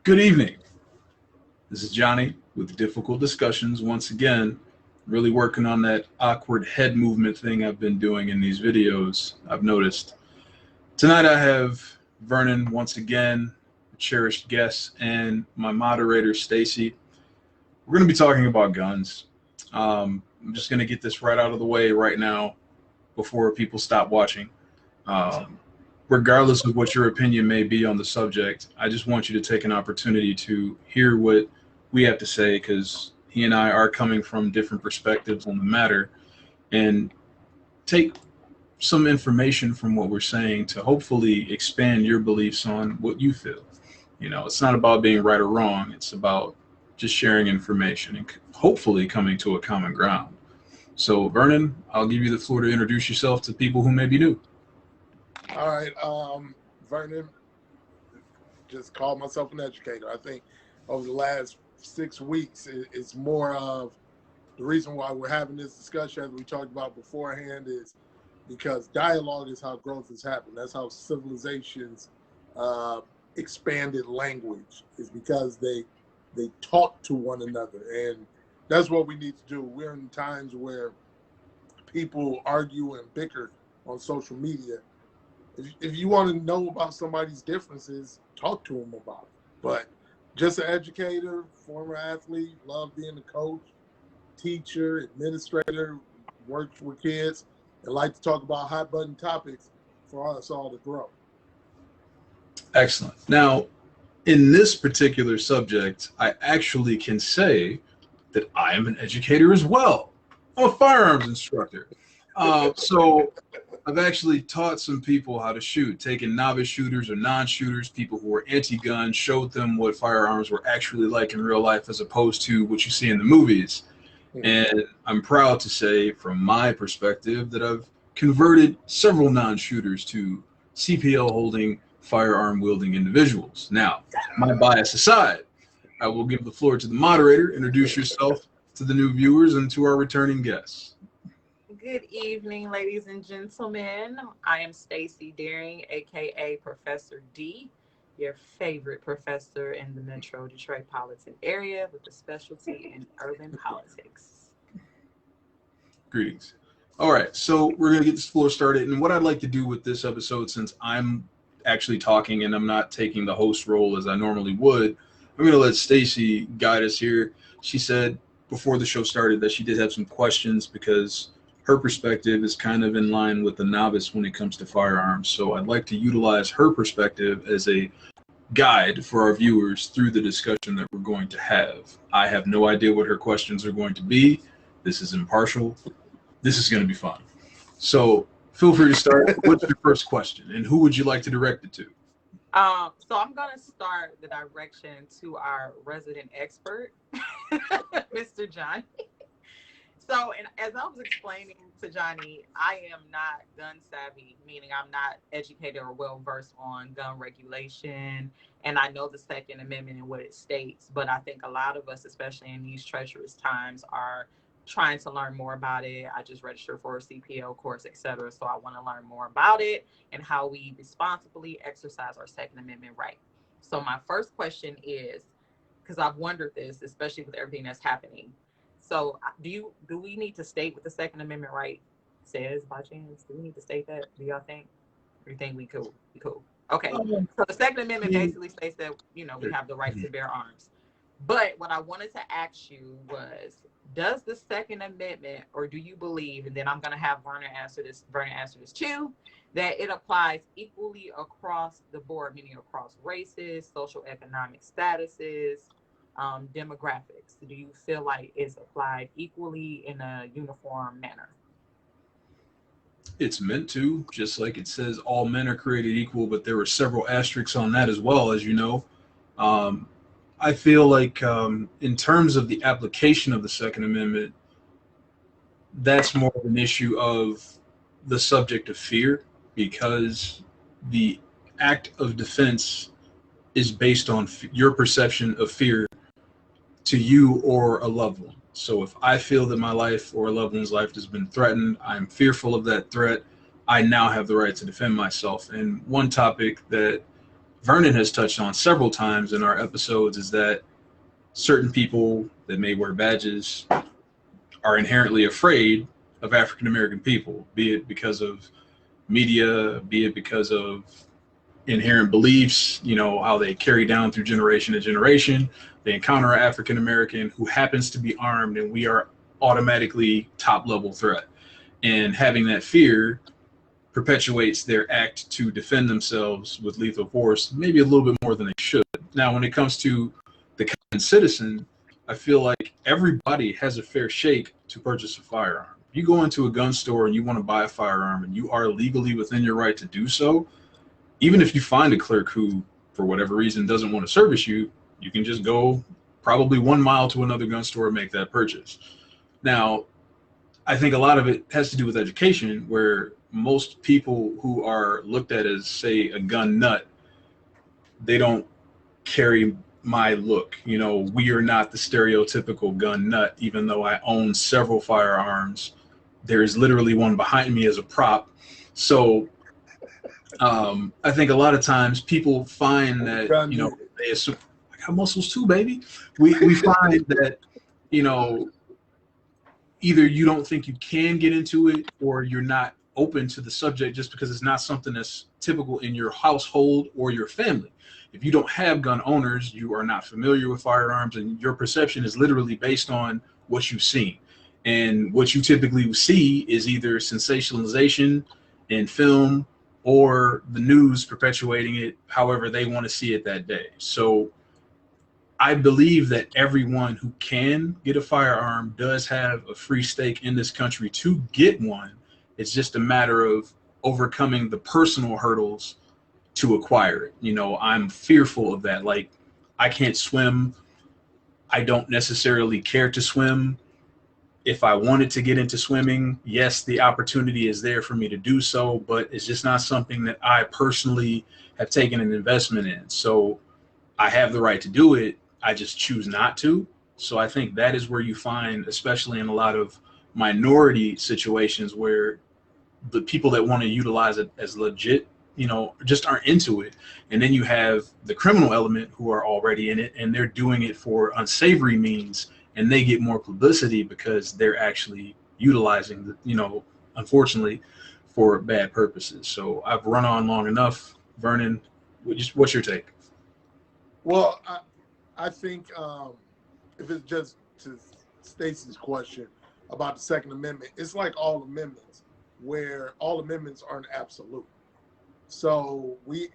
Good evening. This is Johnny with Difficult Discussions once again. Really working on that awkward head movement thing I've been doing in these videos, I've noticed. Tonight I have Vernon once again, a cherished guest, and my moderator, Stacy. We're going to be talking about guns. I'm just going to get this right out of the way right now before people stop watching. Regardless of what your opinion may be on the subject, I just want you to take an opportunity to hear what we have to say, because he and I are coming from different perspectives on the matter, and take some information from what we're saying to hopefully expand your beliefs on what you feel. You know, it's not about being right or wrong. It's about just sharing information and hopefully coming to a common ground. So, Vernon, I'll give you the floor to introduce yourself to people who may be new. All right, Vernon, just call myself an educator. I think over the last 6 weeks, it's more of the reason why we're having this discussion, as we talked about beforehand, is because dialogue is how growth has happened. That's how civilizations expanded language, is because they talk to one another. And that's what we need to do. We're in times where people argue and bicker on social media. If you want to know about somebody's differences, talk to them about it. But just an educator, former athlete, love being a coach, teacher, administrator, worked with kids, and like to talk about hot button topics for us all to grow. Excellent. Now, in this particular subject, I actually can say that I am an educator as well. I'm a firearms instructor. So I've actually taught some people how to shoot, taken novice shooters or non-shooters, people who were anti-gun, showed them what firearms were actually like in real life as opposed to what you see in the movies. And I'm proud to say, from my perspective, that I've converted several non-shooters to CPL-holding, firearm-wielding individuals. Now, my bias aside, I will give the floor to the moderator. Introduce yourself to the new viewers and to our returning guests. Good evening, ladies and gentlemen. I am Stacy Deering, aka Professor D, your favorite professor in the Metro Detroit Politan area with a specialty in urban politics. Greetings. All right, so we're going to get this floor started. And what I'd like to do with this episode, since I'm actually talking and I'm not taking the host role as I normally would, I'm going to let Stacy guide us here. She said before the show started that she did have some questions because her perspective is kind of in line with the novice when it comes to firearms. So I'd like to utilize her perspective as a guide for our viewers through the discussion that we're going to have. I have no idea what her questions are going to be. This is impartial. This is going to be fun. So feel free to start. What's your first question, and who would you like to direct it to? So I'm going to start the direction to our resident expert, Mr. Johnny. So, and as I was explaining to Johnny, I am not gun savvy, meaning I'm not educated or well versed on gun regulation. And I know the Second Amendment and what it states, but I think a lot of us, especially in these treacherous times, are trying to learn more about it. I just registered for a CPL course, etc. So I want to learn more about it and how we responsibly exercise our Second Amendment right. So my first question is, because I've wondered this, especially with everything that's happening. So do we need to state what the Second Amendment right says by chance? Do we need to state that? Do y'all think? Or you think we cool? Okay. So the Second Amendment basically states that, we have the right to bear arms. But what I wanted to ask you was, does the Second Amendment, or do you believe, and then I'm going to have Vernon answer this too, that it applies equally across the board, meaning across races, social economic statuses, demographics? Do you feel like it's applied equally in a uniform manner? It's meant to, just like it says all men are created equal, but there were several asterisks on that as well, as you know. I feel like in terms of the application of the Second Amendment, that's more of an issue of the subject of fear, because the act of defense is based on your perception of fear to you or a loved one. So if I feel that my life or a loved one's life has been threatened, I'm fearful of that threat, I now have the right to defend myself. And one topic that Vernon has touched on several times in our episodes is that certain people that may wear badges are inherently afraid of African American people, be it because of media, be it because of inherent beliefs, you know, how they carry down through generation to generation. They encounter an African American who happens to be armed, and we are automatically top level threat. And having that fear perpetuates their act to defend themselves with lethal force, maybe a little bit more than they should. Now, when it comes to the common citizen, I feel like everybody has a fair shake to purchase a firearm. You go into a gun store and you want to buy a firearm and you are legally within your right to do so. Even if you find a clerk who, for whatever reason, doesn't want to service you, you can just go probably 1 mile to another gun store and make that purchase. Now, I think a lot of it has to do with education, where most people who are looked at as, say, a gun nut, they don't carry my look. You know, we are not the stereotypical gun nut, even though I own several firearms. There is literally one behind me as a prop. So I think a lot of times people find that, you know, they assume, I got muscles too, baby. We find that, you know, either you don't think you can get into it or you're not open to the subject just because it's not something that's typical in your household or your family. If you don't have gun owners, you are not familiar with firearms, and your perception is literally based on what you've seen. And what you typically see is either sensationalization in film or the news perpetuating it however they want to see it that day. So I believe that everyone who can get a firearm does have a free stake in this country to get one. It's just a matter of overcoming the personal hurdles to acquire it. You know, I'm fearful of that. Like, I can't swim. I don't necessarily care to swim. If I wanted to get into swimming, yes, the opportunity is there for me to do so, but it's just not something that I personally have taken an investment in. So I have the right to do it. I just choose not to. So I think that is where you find, especially in a lot of minority situations, where the people that want to utilize it as legit, you know, just aren't into it. And then you have the criminal element who are already in it, and they're doing it for unsavory means, and they get more publicity because they're actually utilizing the, you know, unfortunately, for bad purposes. So I've run on long enough. Vernon, what's your take? Well, I think if it's just to Stacey's question about the Second Amendment, it's like all amendments, where all amendments aren't absolute. So we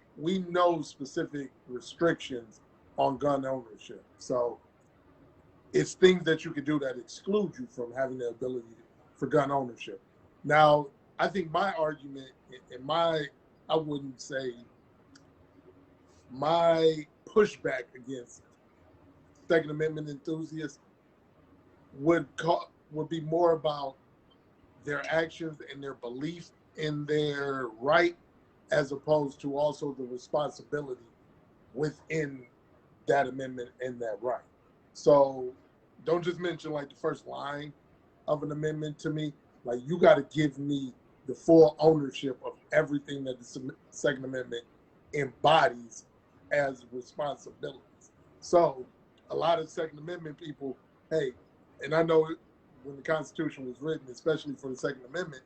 know specific restrictions on gun ownership. So it's things that you could do that exclude you from having the ability for gun ownership. Now, I think my argument and I wouldn't say my pushback against Second Amendment enthusiasts would be more about their actions and their belief in their right, as opposed to also the responsibility within that amendment and that right. So don't just mention like the first line of an amendment to me. Like, you got to give me the full ownership of everything that the Second Amendment embodies as responsibilities. So a lot of Second Amendment people, hey, and I know when the Constitution was written, especially for the Second Amendment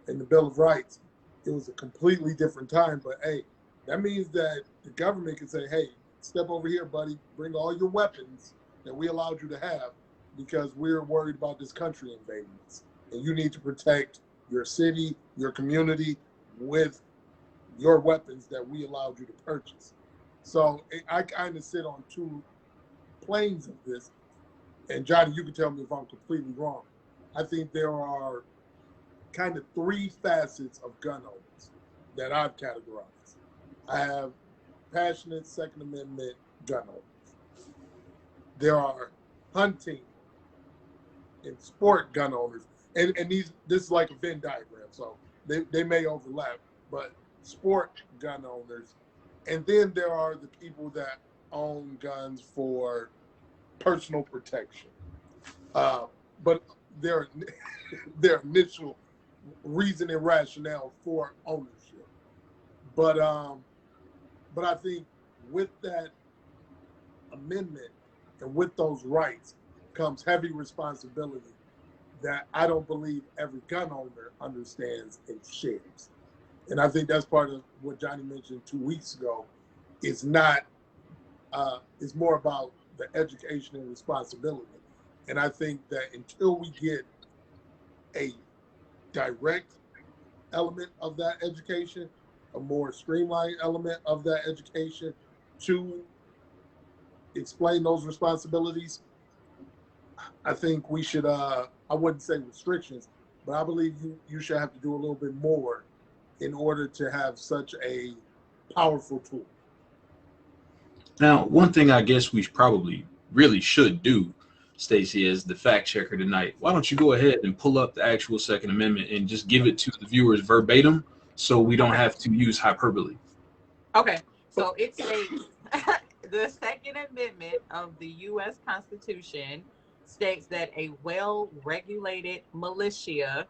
and the Bill of Rights, it was a completely different time. But hey, that means that the government can say, hey, step over here, buddy, bring all your weapons that we allowed you to have, because we're worried about this country invading us. And you need to protect your city, your community with your weapons that we allowed you to purchase. So I kind of sit on two planes of this. And Johnny, you can tell me if I'm completely wrong. I think there are kind of three facets of gun owners that I've categorized. I have passionate Second Amendment gun owners. There are hunting and sport gun owners. And this is like a Venn diagram, so they may overlap, but sport gun owners. And then there are the people that own guns for personal protection. But their initial reason and rationale for ownership. But But I think with that amendment and with those rights comes heavy responsibility that I don't believe every gun owner understands and shares. And I think that's part of what Johnny mentioned 2 weeks ago. It's not, it's more about the education and responsibility. And I think that until we get a direct element of that education, a more streamlined element of that education to explain those responsibilities, I think we should, I wouldn't say restrictions, but I believe you should have to do a little bit more in order to have such a powerful tool. Now, one thing I guess we probably really should do, Stacey, as the fact checker tonight, why don't you go ahead and pull up the actual Second Amendment and just give it to the viewers verbatim so we don't have to use hyperbole? Okay, so it states the Second Amendment of the U.S. Constitution states that a well-regulated militia,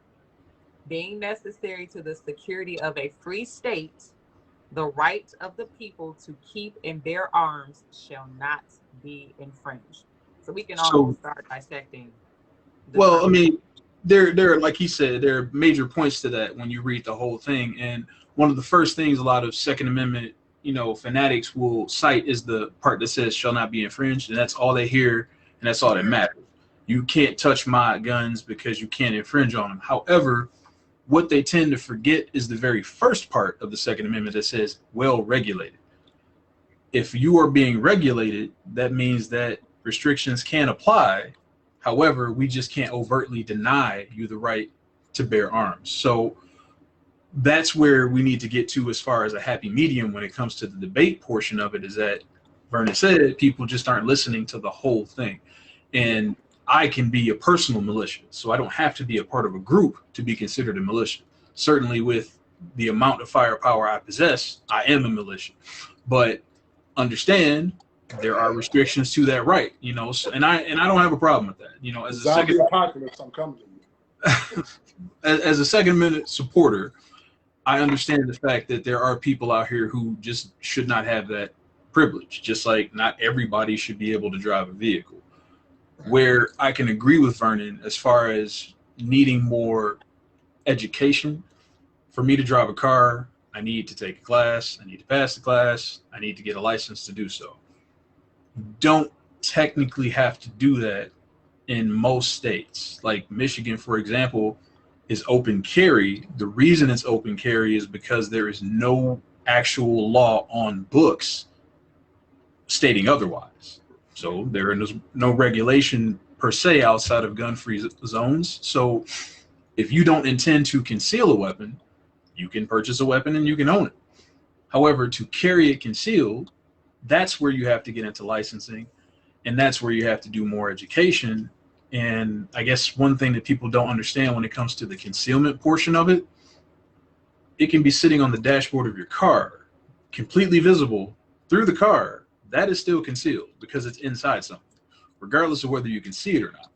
being necessary to the security of a free state, the right of the people to keep and bear arms shall not be infringed. So we can almost start dissecting. Well, I mean, there, like he said, there are major points to that when you read the whole thing. And one of the first things a lot of Second Amendment, fanatics will cite is the part that says shall not be infringed. And that's all they hear. And that's all that matters. You can't touch my guns because you can't infringe on them. However, what they tend to forget is the very first part of the Second Amendment that says well regulated. If you are being regulated, that means that restrictions can apply. However, we just can't overtly deny you the right to bear arms. So that's where we need to get to as far as a happy medium when it comes to the debate portion of it, is that Vernon said people just aren't listening to the whole thing. And I can be a personal militia, so I don't have to be a part of a group to be considered a militia. Certainly with the amount of firepower I possess, I am a militia. But understand there are restrictions to that right, so, and I don't have a problem with that. As a Zombie apocalypse, I'm coming to you. as a Second Amendment supporter, I understand the fact that there are people out here who just should not have that privilege, just like not everybody should be able to drive a vehicle. Where I can agree with Vernon as far as needing more education. For me to drive a car, I need to take a class, I need to pass the class, I need to get a license to do so. You don't technically have to do that in most states. Like Michigan, for example, is open carry. The reason it's open carry is because there is no actual law on books stating otherwise. So there is no regulation per se outside of gun-free zones. So if you don't intend to conceal a weapon, you can purchase a weapon and you can own it. However, to carry it concealed, that's where you have to get into licensing, and that's where you have to do more education. And I guess one thing that people don't understand when it comes to the concealment portion of it, it can be sitting on the dashboard of your car, completely visible through the car. That is still concealed because it's inside something, regardless of whether you can see it or not.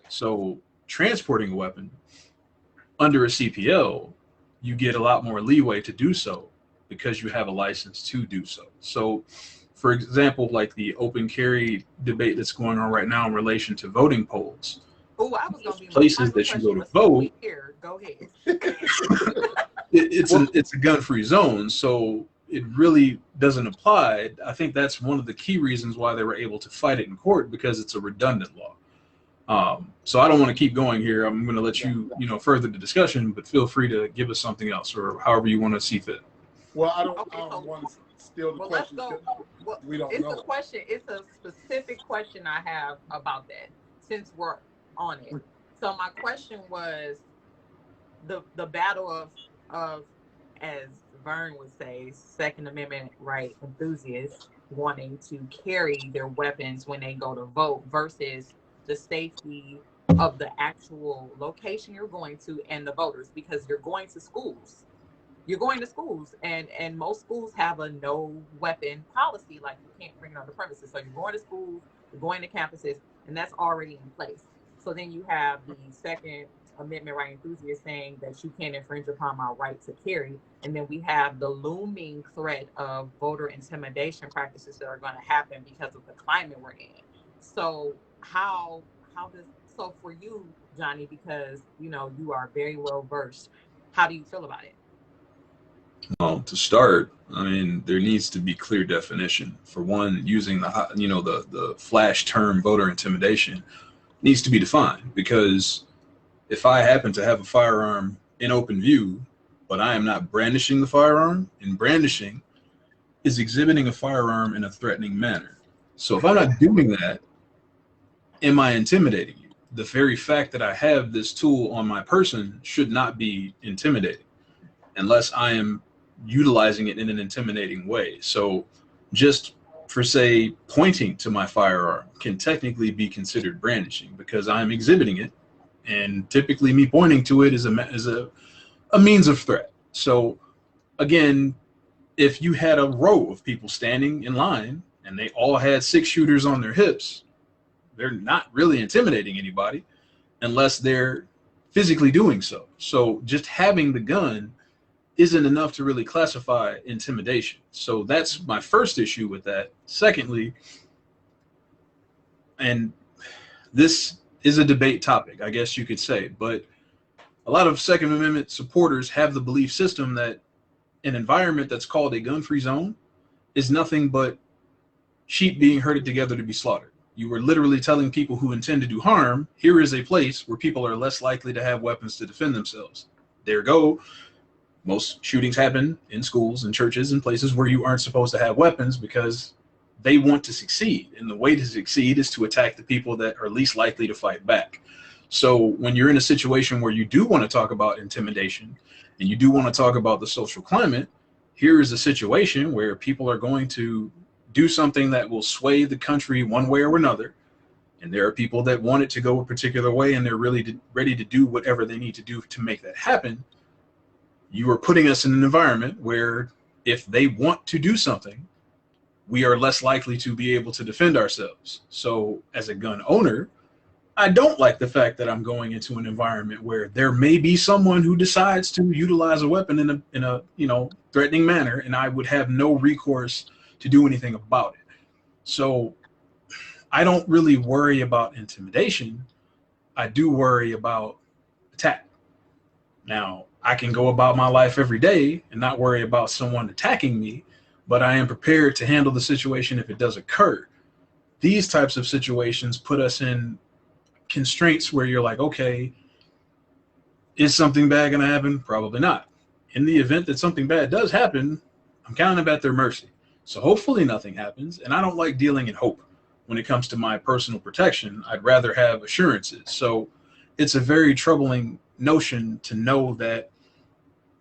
So transporting a weapon under a CPL, you get a lot more leeway to do so because you have a license to do so. So, for example, like the open carry debate that's going on right now in relation to voting polls. Oh, I was going to be places that you go to vote. Here, go ahead. It's a gun-free zone, so it really doesn't apply. I think that's one of the key reasons why they were able to fight it in court, because it's a redundant law. So I don't want to keep going here. I'm going to let you, further the discussion, but feel free to give us something else or however you want to see fit. Well, I don't want to steal the question. Let's go. Well, we don't know. It's a specific question I have about that since we're on it. So my question was the battle of, as Vern would say, Second Amendment right enthusiasts wanting to carry their weapons when they go to vote versus the safety of the actual location you're going to and the voters, because you're going to schools. And most schools have a no weapon policy, like you can't bring it on the premises. So you're going to schools, you're going to campuses, and that's already in place. So then you have the Second amendment right enthusiast saying that you can't infringe upon my right to carry. And then we have the looming threat of voter intimidation practices that are going to happen because of the climate we're in. So how does, so for you, Johnny, because you know you are very well versed, how do you feel about it? Well, to start, I mean, there needs to be clear definition. For one, using the flash term voter intimidation needs to be defined, because if I happen to have a firearm in open view, but I am not brandishing the firearm, and brandishing is exhibiting a firearm in a threatening manner. So if I'm not doing that, am I intimidating you? The very fact that I have this tool on my person should not be intimidating unless I am utilizing it in an intimidating way. So just for, say, pointing to my firearm can technically be considered brandishing because I'm exhibiting it, and typically me pointing to it is a means of threat. So again, if you had a row of people standing in line and they all had 6-shooters on their hips, they're not really intimidating anybody unless they're physically doing so. So just having the gun isn't enough to really classify intimidation. So that's my first issue with that. Secondly, and this is a debate topic, I guess you could say, but a lot of Second Amendment supporters have the belief system that an environment that's called a gun-free zone is nothing but sheep being herded together to be slaughtered. You were literally telling people who intend to do harm, here is a place where people are less likely to have weapons to defend themselves. There go. Most shootings happen in schools and churches and places where you aren't supposed to have weapons because they want to succeed. And the way to succeed is to attack the people that are least likely to fight back. So when you're in a situation where you do want to talk about intimidation and you do want to talk about the social climate, here is a situation where people are going to do something that will sway the country one way or another. And there are people that want it to go a particular way, and they're really ready to do whatever they need to do to make that happen. You are putting us in an environment where if they want to do something, we are less likely to be able to defend ourselves. So as a gun owner, I don't like the fact that I'm going into an environment where there may be someone who decides to utilize a weapon in a threatening manner, and I would have no recourse to do anything about it. So I don't really worry about intimidation. I do worry about attack. Now, I can go about my life every day and not worry about someone attacking me, but I am prepared to handle the situation if it does occur. These types of situations put us in constraints where you're like, okay, is something bad going to happen? Probably not. In the event that something bad does happen, I'm kind of at their mercy. So hopefully nothing happens. And I don't like dealing in hope when it comes to my personal protection. I'd rather have assurances. So it's a very troubling notion to know that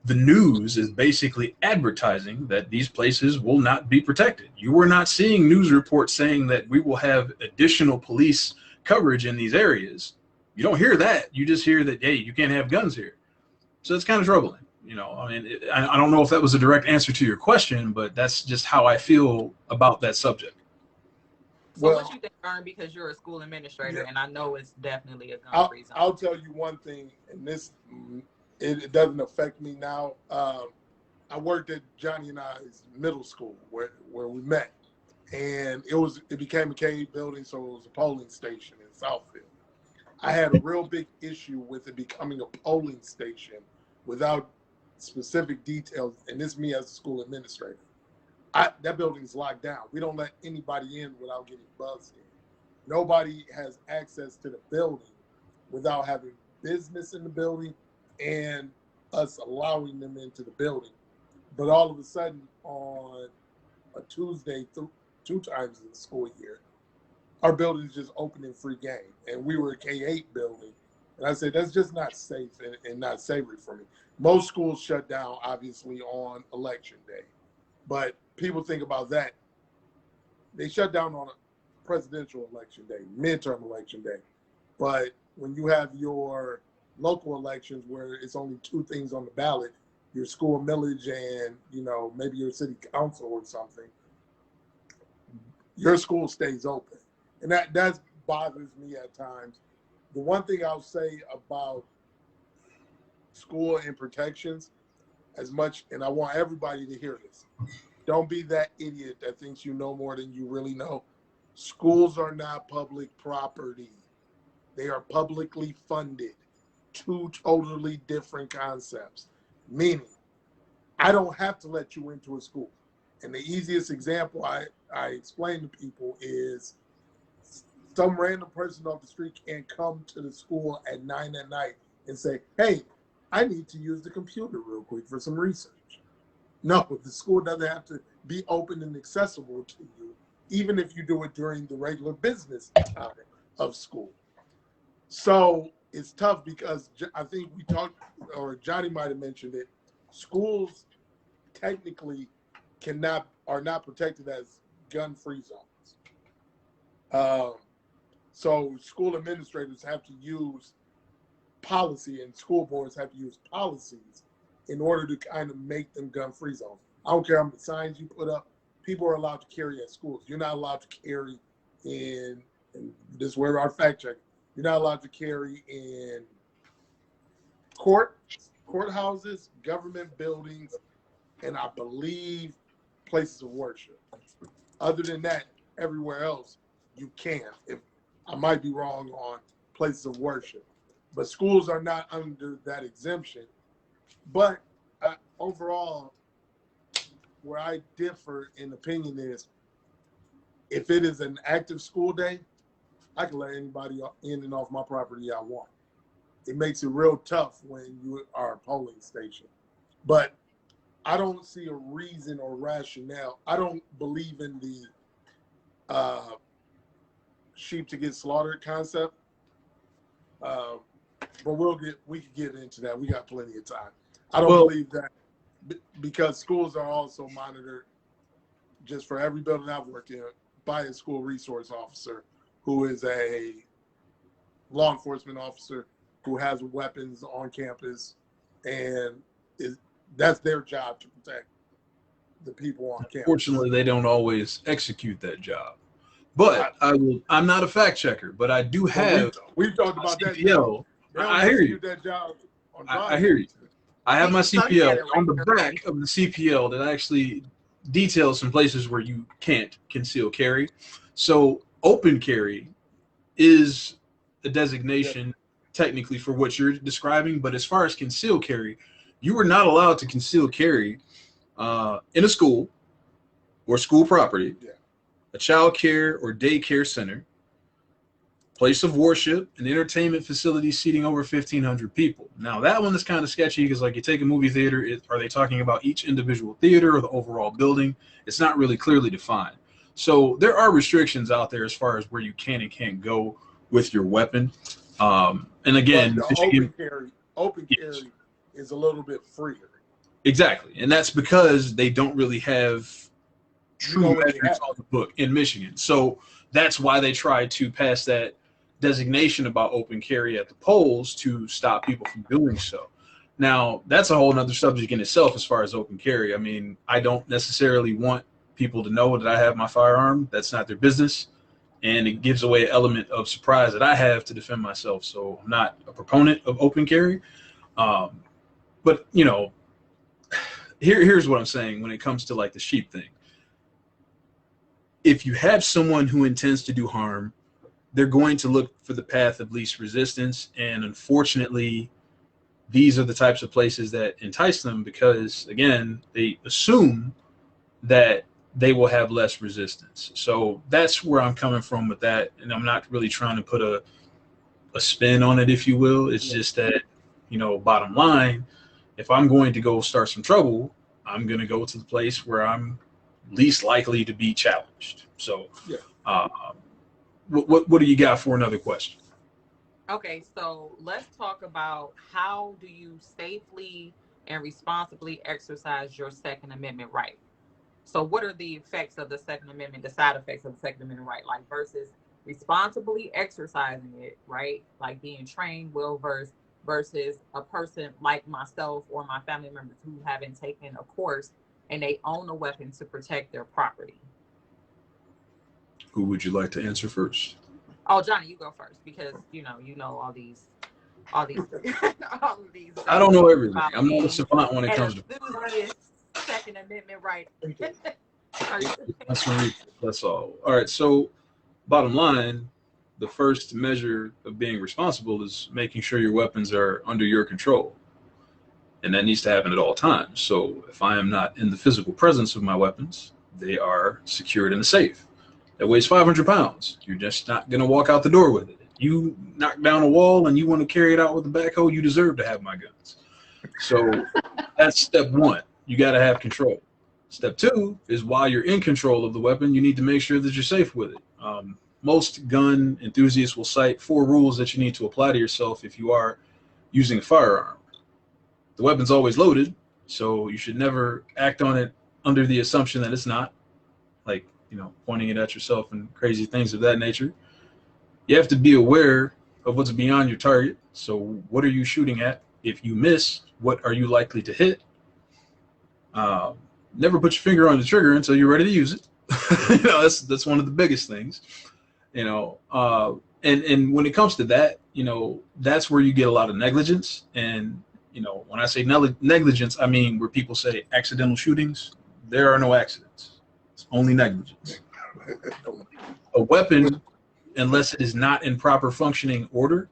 the news is basically advertising that these places will not be protected. You are not seeing news reports saying that we will have additional police coverage in these areas. You don't hear that. You just hear that, hey, you can't have guns here. So it's kind of troubling. I mean, I don't know if that was a direct answer to your question, but that's just how I feel about that subject. So what you think, Ern, because you're a school administrator, and I know it's definitely a gun-free zone. I'll tell you one thing, and this, it doesn't affect me now. I worked at Johnny and I's middle school where we met, and it became a K-8 building, so it was a polling station in Southfield. I had a real big issue with it becoming a polling station without specific details, and this is me as a school administrator. That building's locked down. We don't let anybody in without getting buzzed in. Nobody has access to the building without having business in the building and us allowing them into the building. But all of a sudden, on a Tuesday, 2 times in the school year, our building is just opening free game. And we were a K-8 building. And I said, that's just not safe and not savory for me. Most schools shut down, obviously, on election day. But people think about that. They shut down on a presidential election day, midterm election day. But when you have your local elections where it's only 2 things on the ballot, your school millage and, maybe your city council or something, your school stays open. And that bothers me at times. The one thing I'll say about school and protections as much, and I want everybody to hear this. Don't be that idiot that thinks you know more than you really know. Schools are not public property. They are publicly funded. Two totally different concepts. Meaning, I don't have to let you into a school. And the easiest example I explain to people is some random person off the street can't come to the school at 9 at night and say, hey, I need to use the computer real quick for some research. No, the school doesn't have to be open and accessible to you, even if you do it during the regular business time of school. So it's tough because I think we talked, or Johnny might have mentioned it, schools technically are not protected as gun-free zones. So school administrators have to use policy, and school boards have to use policies in order to kind of make them gun-free zones. I don't care how many signs you put up. People are allowed to carry at schools. You're not allowed to carry in this is where our fact check. You're not allowed to carry in courthouses, government buildings, and I believe places of worship. Other than that, everywhere else you can. If I might be wrong on places of worship, but schools are not under that exemption. But overall, where I differ in opinion is, if it is an active school day, I can let anybody in and off my property I want. It makes it real tough when you are a polling station. But I don't see a reason or rationale. I don't believe in the sheep to get slaughtered concept. But we could get into that. We got plenty of time. I don't believe that because schools are also monitored, just for every building I've worked in, by a school resource officer who is a law enforcement officer who has weapons on campus, and that's their job to protect the people on campus. Unfortunately, they don't always execute that job. But I'm not a fact checker, but I do have. We've talked about that. CPL. I hear you. That job I hear you. I have my CPL on the back of the CPL that actually details some places where you can't conceal carry. So open carry is a designation technically for what you're describing, but as far as concealed carry, you are not allowed to conceal carry in a school or school property, a child care or daycare center, place of worship, an entertainment facility seating over 1,500 people. Now, that one is kind of sketchy because, like, you take a movie theater, are they talking about each individual theater or the overall building? It's not really clearly defined. So there are restrictions out there as far as where you can and can't go with your weapon. And again, open carry is a little bit freer. Exactly. And that's because they don't really have true measures on the book in Michigan. So that's why they tried to pass that designation about open carry at the polls to stop people from doing so. Now, that's a whole nother subject in itself as far as open carry. I mean, I don't necessarily want people to know that I have my firearm. That's not their business. And it gives away an element of surprise that I have to defend myself. So I'm not a proponent of open carry. But, you know, here's what I'm saying when it comes to like the sheep thing. If you have someone who intends to do harm, they're going to look for the path of least resistance. And unfortunately, these are the types of places that entice them because, again, they assume that they will have less resistance. So that's where I'm coming from with that. And I'm not really trying to put a spin on it, if you will. It's just that, you know, bottom line, if I'm going to go start some trouble, I'm going to go to the place where I'm least likely to be challenged. So what do you got for another question? Okay, so let's talk about how do you safely and responsibly exercise your Second Amendment right? So what are the effects of the Second Amendment, the side effects of the Second Amendment right, like versus responsibly exercising it, right? Like being trained, well-versed, versus a person like myself or my family members who haven't taken a course and they own a weapon to protect their property. Who would you like to answer first? Oh, Johnny, you go first because you know all these all these, all of these. I don't know everything. I'm not a savant when it comes to Second Amendment right. That's all. All right. So, bottom line, the first measure of being responsible is making sure your weapons are under your control, and that needs to happen at all times. So, if I am not in the physical presence of my weapons, they are secured in a safe that weighs 500 pounds. You're just not going to walk out the door with it. You knock down a wall and you want to carry it out with a backhoe, you deserve to have my guns. So that's step one. You got to have control. Step two is while you're in control of the weapon, you need to make sure that you're safe with it. Most gun enthusiasts will cite 4 rules that you need to apply to yourself if you are using a firearm. The weapon's always loaded, so you should never act on it under the assumption that it's not, like, pointing it at yourself and crazy things of that nature. You have to be aware of what's beyond your target. So what are you shooting at? If you miss, what are you likely to hit? Never put your finger on the trigger until you're ready to use it. That's one of the biggest things. And when it comes to that, that's where you get a lot of negligence. And when I say negligence, I mean where people say accidental shootings. There are no accidents. It's only negligence. A weapon, unless it is not in proper functioning order,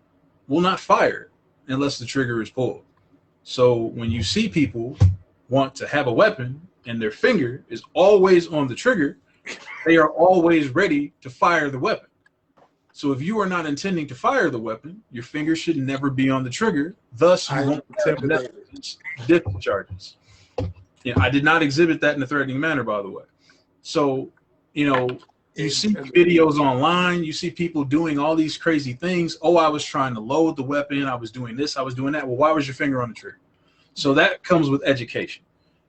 will not fire unless the trigger is pulled. So when you see people want to have a weapon and their finger is always on the trigger, they are always ready to fire the weapon. So if you are not intending to fire the weapon, your finger should never be on the trigger. Thus, you won't have discharges. I did not exhibit that in a threatening manner, by the way. So, you see videos online, you see people doing all these crazy things. Oh, I was trying to load the weapon. I was doing this. I was doing that. Well, why was your finger on the trigger? So that comes with education,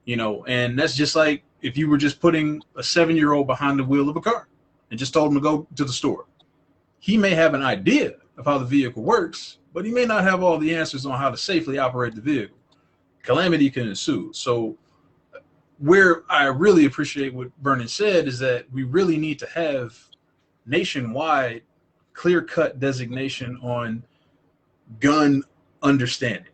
and that's just like if you were just putting a 7-year-old behind the wheel of a car and just told him to go to the store. He may have an idea of how the vehicle works, but he may not have all the answers on how to safely operate the vehicle. Calamity can ensue. So where I really appreciate what Vernon said is that we really need to have nationwide clear-cut designation on gun understanding.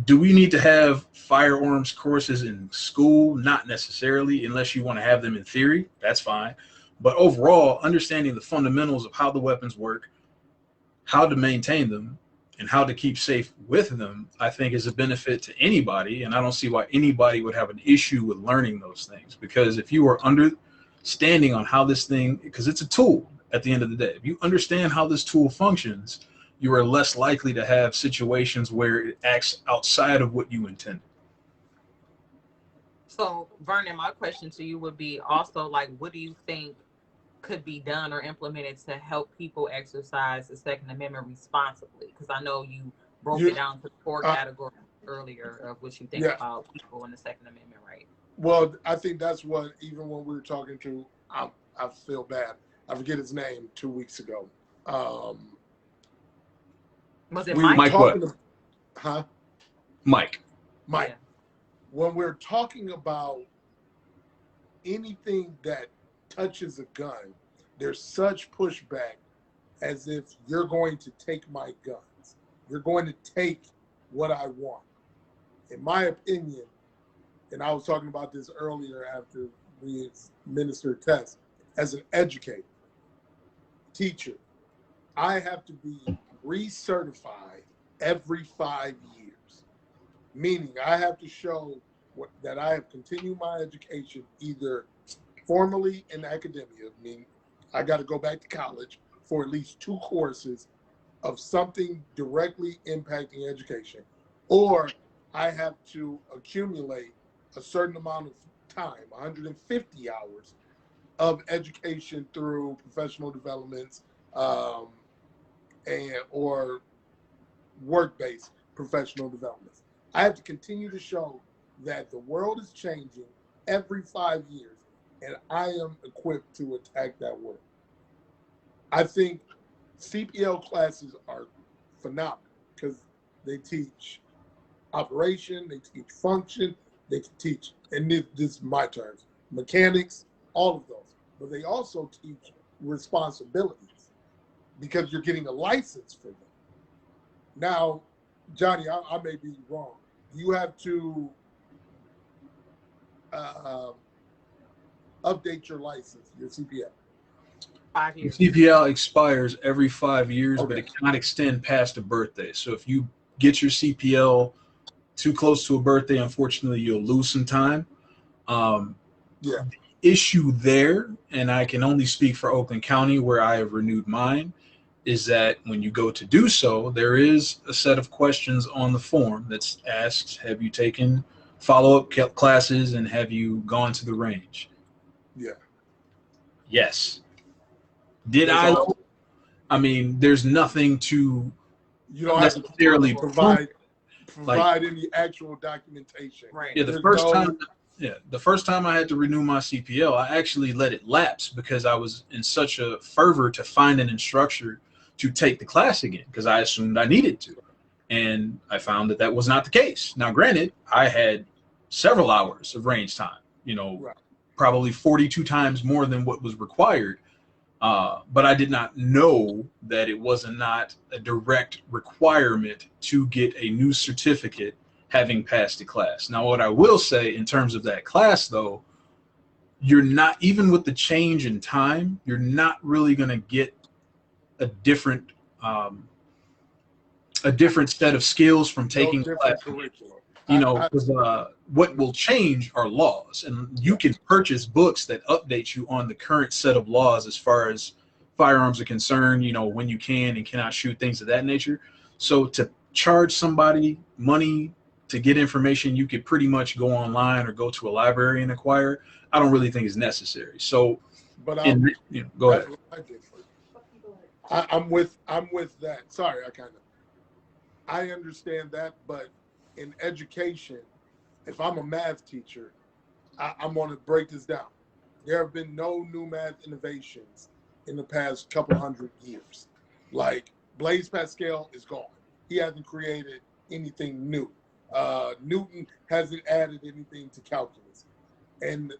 Do we need to have firearms courses in school? Not necessarily, unless you want to have them in theory. That's fine. But overall, understanding the fundamentals of how the weapons work, how to maintain them, and how to keep safe with them, I think is a benefit to anybody. And I don't see why anybody would have an issue with learning those things. Because if you are understanding on how this thing, because it's a tool at the end of the day, if you understand how this tool functions, you are less likely to have situations where it acts outside of what you intended. So, Vernon, my question to you would be also, like, what do you think could be done or implemented to help people exercise the Second Amendment responsibly? Because I know you broke it down to 4 categories earlier of what you think about people in the Second Amendment, right? Well, I think that's what, even when we were talking to, I feel bad. I forget his name 2 weeks ago. Was it Mike? Mike what? Huh? Mike. Yeah. When we're talking about anything that touches a gun, there's such pushback as if you're going to take my guns. You're going to take what I want. In my opinion, and I was talking about this earlier after we administered tests, as an educator, teacher, I have to be recertified every 5 years, meaning I have to show that I have continued my education either formally in academia, meaning I got to go back to college for at least 2 courses of something directly impacting education, or I have to accumulate a certain amount of time, 150 hours of education through professional developments or work-based professional developments. I have to continue to show that the world is changing every 5 years, and I am equipped to attack that world. I think CPL classes are phenomenal because they teach operation, they teach function, they teach, and this is my terms, mechanics, all of those. But they also teach responsibilities because you're getting a license for them. Now, Johnny, I may be wrong. You have to update your license, your CPL. 5 The years. CPL expires every 5 years, but Okay. it cannot extend past a birthday. So if you get your CPL too close to a birthday, unfortunately, you'll lose some time. Yeah. The issue there, and I can only speak for Oakland County where I have renewed mine, is that when you go to do so, there is a set of questions on the form that asks, have you taken follow-up classes and have you gone to the range? Yeah. Yes. Did That's I? all. I mean, there's nothing to You don't have to necessarily provide Like- any actual documentation. Right. Yeah, the There's first no- time, the first time I had to renew my CPL, I actually let it lapse because I was in such a fervor to find an instructor to take the class again because I assumed I needed to, and I found that that was not the case. Now, granted, I had several hours of range time, Right. probably 42 times more than what was required, but I did not know that it was not a direct requirement to get a new certificate having passed the class. Now, what I will say in terms of that class, though, you're not, even with the change in time, you're not really going to get a different set of skills from taking no the class. different curriculum. Because what will change are laws, and you can purchase books that update you on the current set of laws as far as firearms are concerned, when you can and cannot shoot, things of that nature. So to charge somebody money to get information you could pretty much go online or go to a library and acquire, I don't really think is necessary. So, But go ahead. I'm with that. Sorry, I understand that, but in education, if I'm a math teacher, I'm going to break this down. There have been no new math innovations in the past couple hundred years. Like Blaise Pascal is gone. He hasn't created anything new. Newton hasn't added anything to calculus, and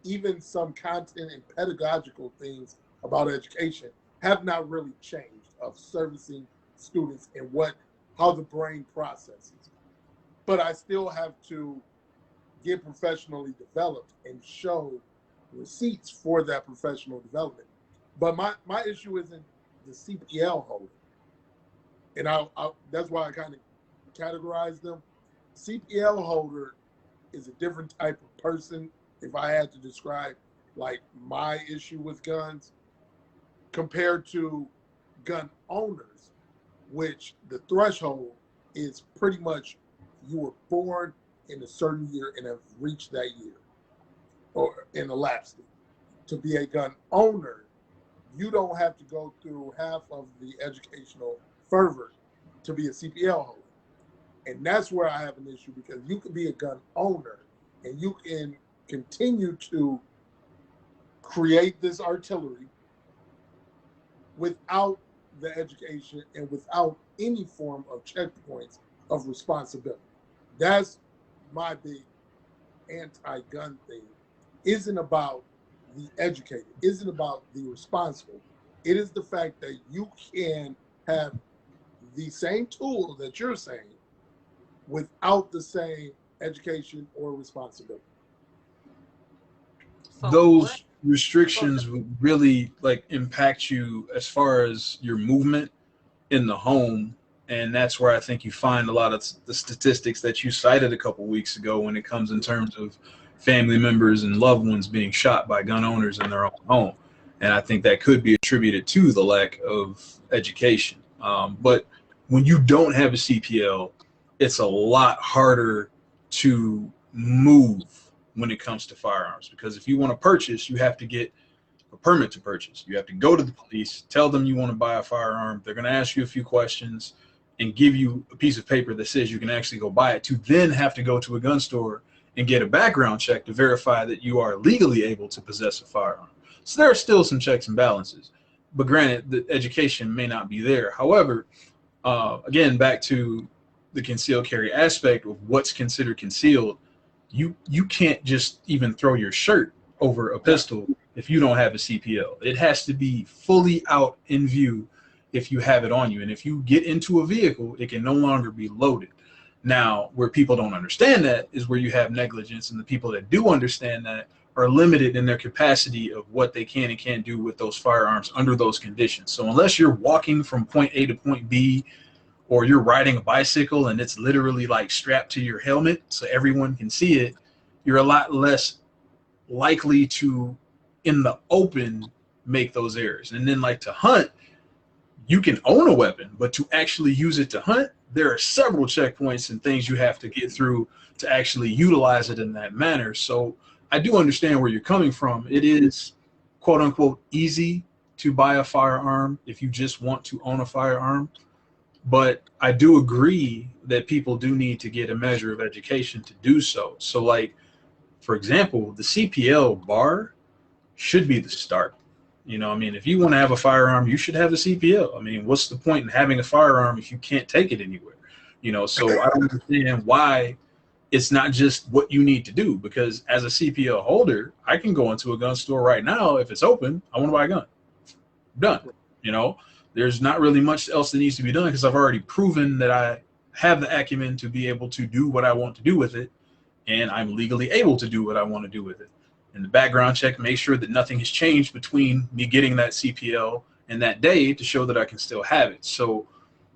even some content and pedagogical things about education have not really changed of servicing students and how the brain processes. But I still have to get professionally developed and show receipts for that professional development. But my issue isn't the CPL holder, and that's why I kind of categorize them. CPL holder is a different type of person. If I had to describe like my issue with guns compared to gun owners, which the threshold is pretty much you were born in a certain year and have reached that year or in the lapse. To be a gun owner, you don't have to go through half of the educational fervor to be a CPL holder. And that's where I have an issue, because you can be a gun owner and you can continue to create this artillery without the education and without any form of checkpoints of responsibility. That's my big anti-gun thing. Isn't about the educated, isn't about the responsible. It is the fact that you can have the same tool that you're saying without the same education or responsibility. So Those restrictions would really impact you as far as your movement in the home, and that's where I think you find a lot of the statistics that you cited a couple weeks ago when it comes in terms of family members and loved ones being shot by gun owners in their own home. And I think that could be attributed to the lack of education. But when you don't have a CPL, it's a lot harder to move when it comes to firearms, because if you want to purchase, you have to get a permit to purchase. You have to go to the police, tell them you want to buy a firearm. They're going to ask you a few questions and give you a piece of paper that says you can actually go buy it, to then have to go to a gun store and get a background check to verify that you are legally able to possess a firearm. So there are still some checks and balances, but granted, the education may not be there. However, again, back to the concealed carry aspect of what's considered concealed, you can't just even throw your shirt over a pistol if you don't have a CPL. It has to be fully out in view. if you have it on you. And if you get into a vehicle, it can no longer be loaded. Now, where people don't understand that is where you have negligence, and the people that do understand that are limited in their capacity of what they can and can't do with those firearms under those conditions. So unless you're walking from point A to point B, or you're riding a bicycle and it's literally like strapped to your helmet so everyone can see it, you're a lot less likely to, in the open, make those errors. And then like to hunt, you can own a weapon, but to actually use it to hunt, there are several checkpoints and things you have to get through to actually utilize it in that manner. So I do understand where you're coming from. It is quote unquote easy to buy a firearm if you just want to own a firearm. But I do agree that people do need to get a measure of education to do so. So like, for example, the CPL bar should be the start. You know, I mean, if you want to have a firearm, you should have the CPL. I mean, what's the point in having a firearm if you can't take it anywhere? You know, so I don't understand why it's not just what you need to do, because as a CPL holder, I can go into a gun store right now. If it's open, I want to buy a gun. Done. You know, there's not really much else that needs to be done because I've already proven that I have the acumen to be able to do what I want to do with it, and I'm legally able to do what I want to do with it. And the background check makes sure that nothing has changed between me getting that CPL and that day to show that I can still have it. So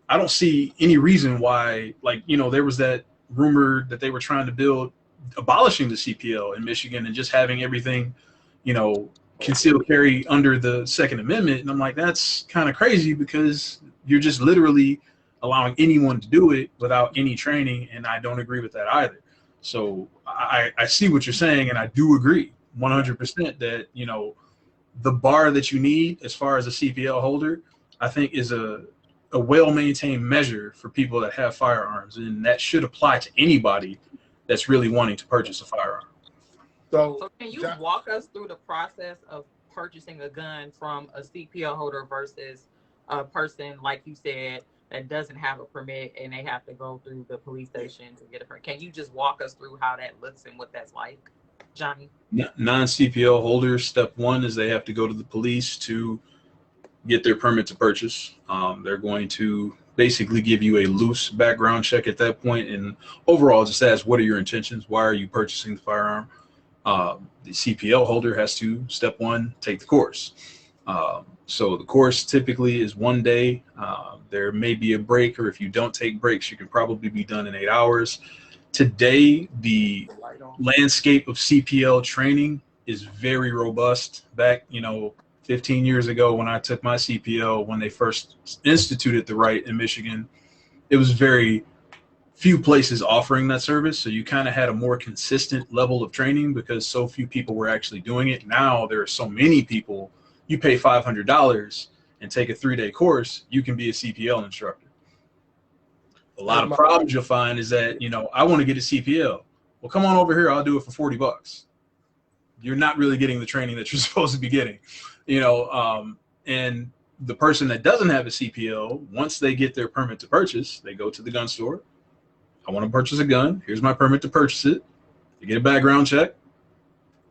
I don't see any reason why, like, you know, there was that rumor that they were trying to build abolishing the CPL in Michigan and just having everything, you know, concealed carry under the Second Amendment. And I'm like, that's kind of crazy because you're just literally allowing anyone to do it without any training. And I don't agree with that either. So I see what you're saying, and I do agree 100% that, you know, the bar that you need as far as a CPL holder, I think is a well-maintained measure for people that have firearms, and that should apply to anybody that's really wanting to purchase a firearm. So can you walk us through the process of purchasing a gun from a CPL holder versus a person, like you said, that doesn't have a permit and they have to go through the police station to get a permit? Can you just walk us through how that looks and what that's like, Johnny? Non-CPL holders, step one is they have to go to the police to get their permit to purchase. They're going to basically give you a loose background check at that point, and overall just ask, what are your intentions? Why are you purchasing the firearm? The CPL holder has to, step one, take the course. So the course typically is 1 day. There may be a break, or if you don't take breaks, you can probably be done in 8 hours. Today, the landscape of CPL training is very robust. Back, you know, 15 years ago when I took my CPL, when they first instituted the right in Michigan, it was very few places offering that service. So you kind of had a more consistent level of training because so few people were actually doing it. Now there are so many people. You pay $500 and take a 3-day course, you can be a CPL instructor. A lot of problems you'll find is that, you know, I want to get a CPL. Well, come on over here. I'll do it for $40. You're not really getting the training that you're supposed to be getting, you know, and the person that doesn't have a CPL, once they get their permit to purchase, they go to the gun store. I want to purchase a gun. Here's my permit to purchase it. You get a background check.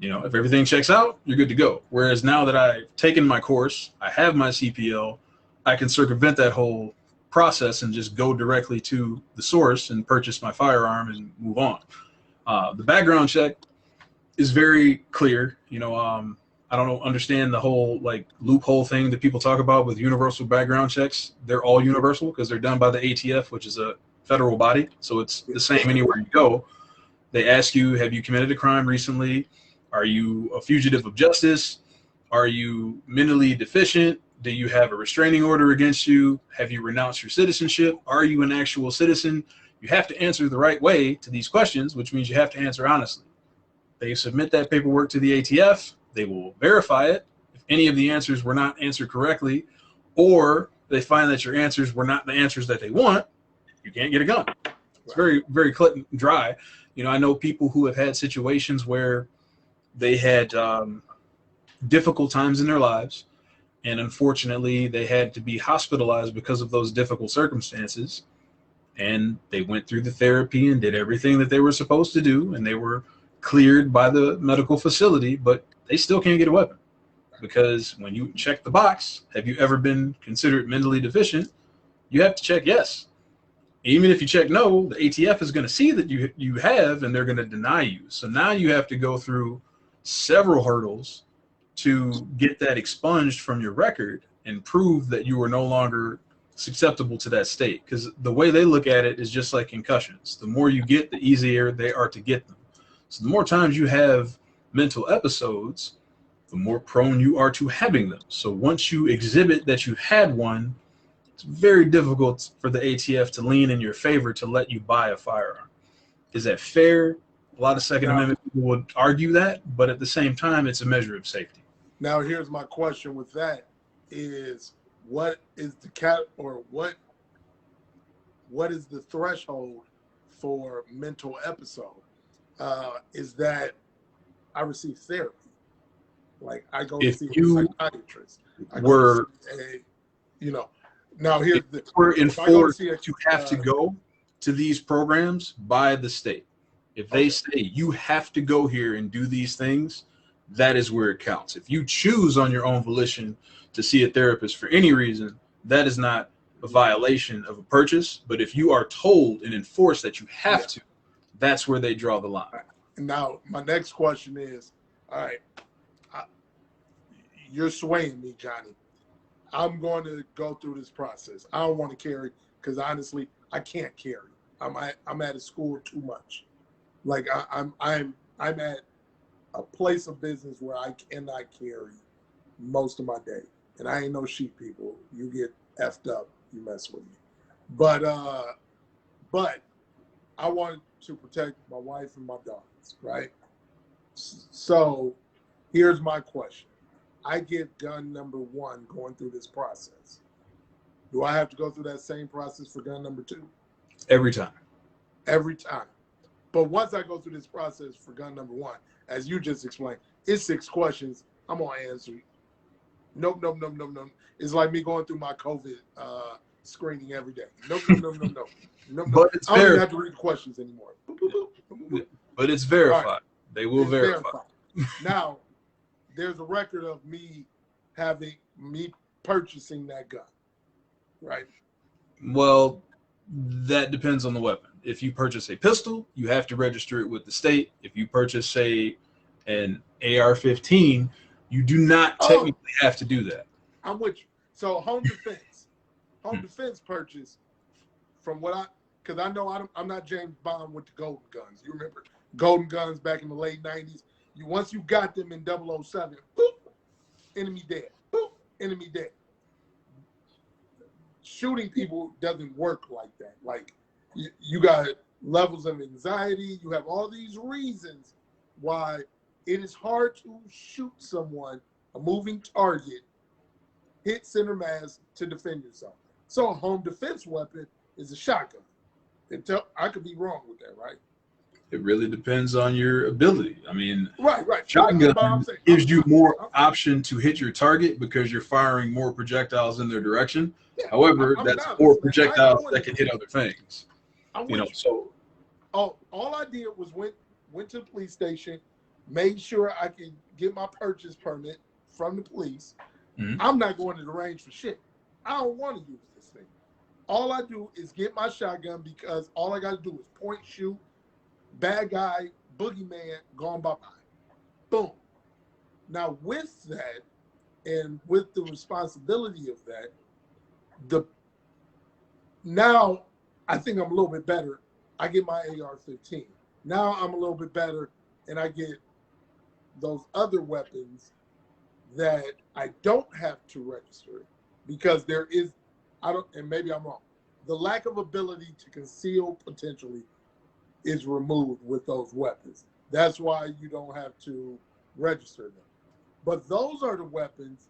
You know, if everything checks out, you're good to go. Whereas now that I've taken my course, I have my CPL, I can circumvent that whole process and just go directly to the source and purchase my firearm and move on. The background check is very clear. You know, I don't understand the whole like loophole thing that people talk about with universal background checks. They're all universal because they're done by the ATF, which is a federal body. So it's the same anywhere you go. They ask you, have you committed a crime recently? Are you a fugitive of justice? Are you mentally deficient? Do you have a restraining order against you? Have you renounced your citizenship? Are you an actual citizen? You have to answer the right way to these questions, which means you have to answer honestly. They submit that paperwork to the ATF. They will verify it. If any of the answers were not answered correctly, or they find that your answers were not the answers that they want, you can't get a gun. It's very, very cut and dry. You know, I know people who have had situations where they had difficult times in their lives, and unfortunately they had to be hospitalized because of those difficult circumstances, and they went through the therapy and did everything that they were supposed to do, and they were cleared by the medical facility, but they still can't get a weapon. because when you check the box, have you ever been considered mentally deficient? You have to check yes. Even if you check no, the ATF is going to see that you have, and they're going to deny you. So now you have to go through several hurdles to get that expunged from your record and prove that you are no longer susceptible to that state. Because the way they look at it is just like concussions. The more you get, the easier they are to get them. So the more times you have mental episodes, the more prone you are to having them. So once you exhibit that you had one, it's very difficult for the ATF to lean in your favor to let you buy a firearm. Is that fair? A lot of Second Amendment people would argue that, but at the same time, it's a measure of safety. Now, here's my question with that is, what is the cat, or what is the threshold for mental episode? Is that I receive therapy? Like I go to see a psychiatrist. Now here's the, we're enforced to have to go to these programs by the state. If they say you have to go here and do these things, that is where it counts. If you choose on your own volition to see a therapist for any reason, that is not a violation of a purchase. But if you are told and enforced that you have to, that's where they draw the line. Now, my next question is, all right, you're swaying me, Johnny. I'm going to go through this process. I don't want to carry because honestly, I can't carry. I'm at a school too much. Like I'm at a place of business where I cannot carry most of my day, and I ain't no sheep people. You get effed up, you mess with me. But I wanted to protect my wife and my daughters, right? So here's my question. I get gun number 1 going through this process. Do I have to go through that same process for gun number 2? Every time. Every time. But once I go through this process for gun number 1, as you just explained, it's 6 questions. I'm going to answer. Nope. It's like me going through my COVID screening every day. Nope. But it's I don't even have to read the questions anymore. But it's verified. Right. They will it's verify. Now, there's a record of me purchasing that gun, right? Well, that depends on the weapon. If you purchase a pistol, you have to register it with the state. If you purchase, say, an AR-15, you do not technically have to do that. I'm with you. So home defense purchase, from what because I know I'm not James Bond with the golden guns. You remember golden guns back in the late 90s? Once you got them in 007, boop, enemy dead. Boop, enemy dead. Shooting people doesn't work like that. Like you got levels of anxiety. You have all these reasons why it is hard to shoot someone, a moving target, hit center mass to defend yourself. So a home defense weapon is a shotgun. I could be wrong with that, right? It really depends on your ability. I mean, right. Shotgun gives you more option to hit your target because you're firing more projectiles in their direction. Yeah, however, that's more projectiles that can hit other things. So all I did was went to the police station, made sure I could get my purchase permit from the police. Mm-hmm. I'm not going to the range for shit. I don't want to use this thing. All I do is get my shotgun because all I got to do is point, shoot, bad guy, boogeyman, gone bye-bye. Boom. Now with that, and with the responsibility of that, now I think I'm a little bit better. I get my AR-15. Now I'm a little bit better, and I get those other weapons that I don't have to register because and maybe I'm wrong, the lack of ability to conceal potentially is removed with those weapons. That's why you don't have to register them. But those are the weapons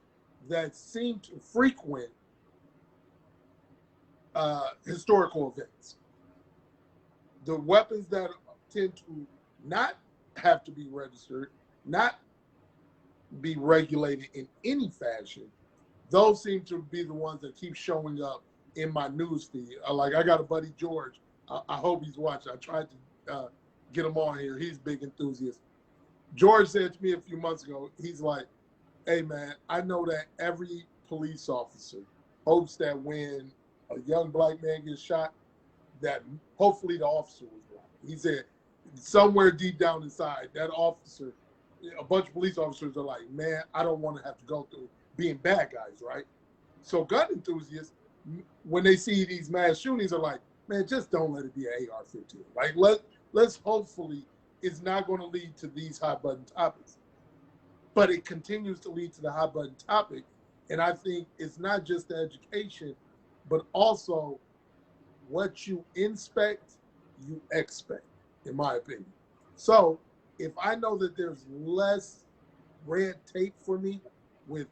that seem to frequent historical events. The weapons that tend to not have to be registered, not be regulated in any fashion, those seem to be the ones that keep showing up in my news feed. Like I got a buddy, George. I hope he's watching. I tried to get him on here. He's a big enthusiast. George said to me a few months ago, he's like, Hey man, I know that every police officer hopes that when a young black man gets shot, that hopefully the officer was black. He said somewhere deep down inside, that officer, a bunch of police officers are like, man, I don't want to have to go through being bad guys, right? So gun enthusiasts, when they see these mass shootings, are like, man, just don't let it be an AR-15. Like let's hopefully it's not going to lead to these hot button topics, but it continues to lead to the hot button topic. And I think it's not just the education, but also what you inspect, you expect, in my opinion. So if I know that there's less red tape for me with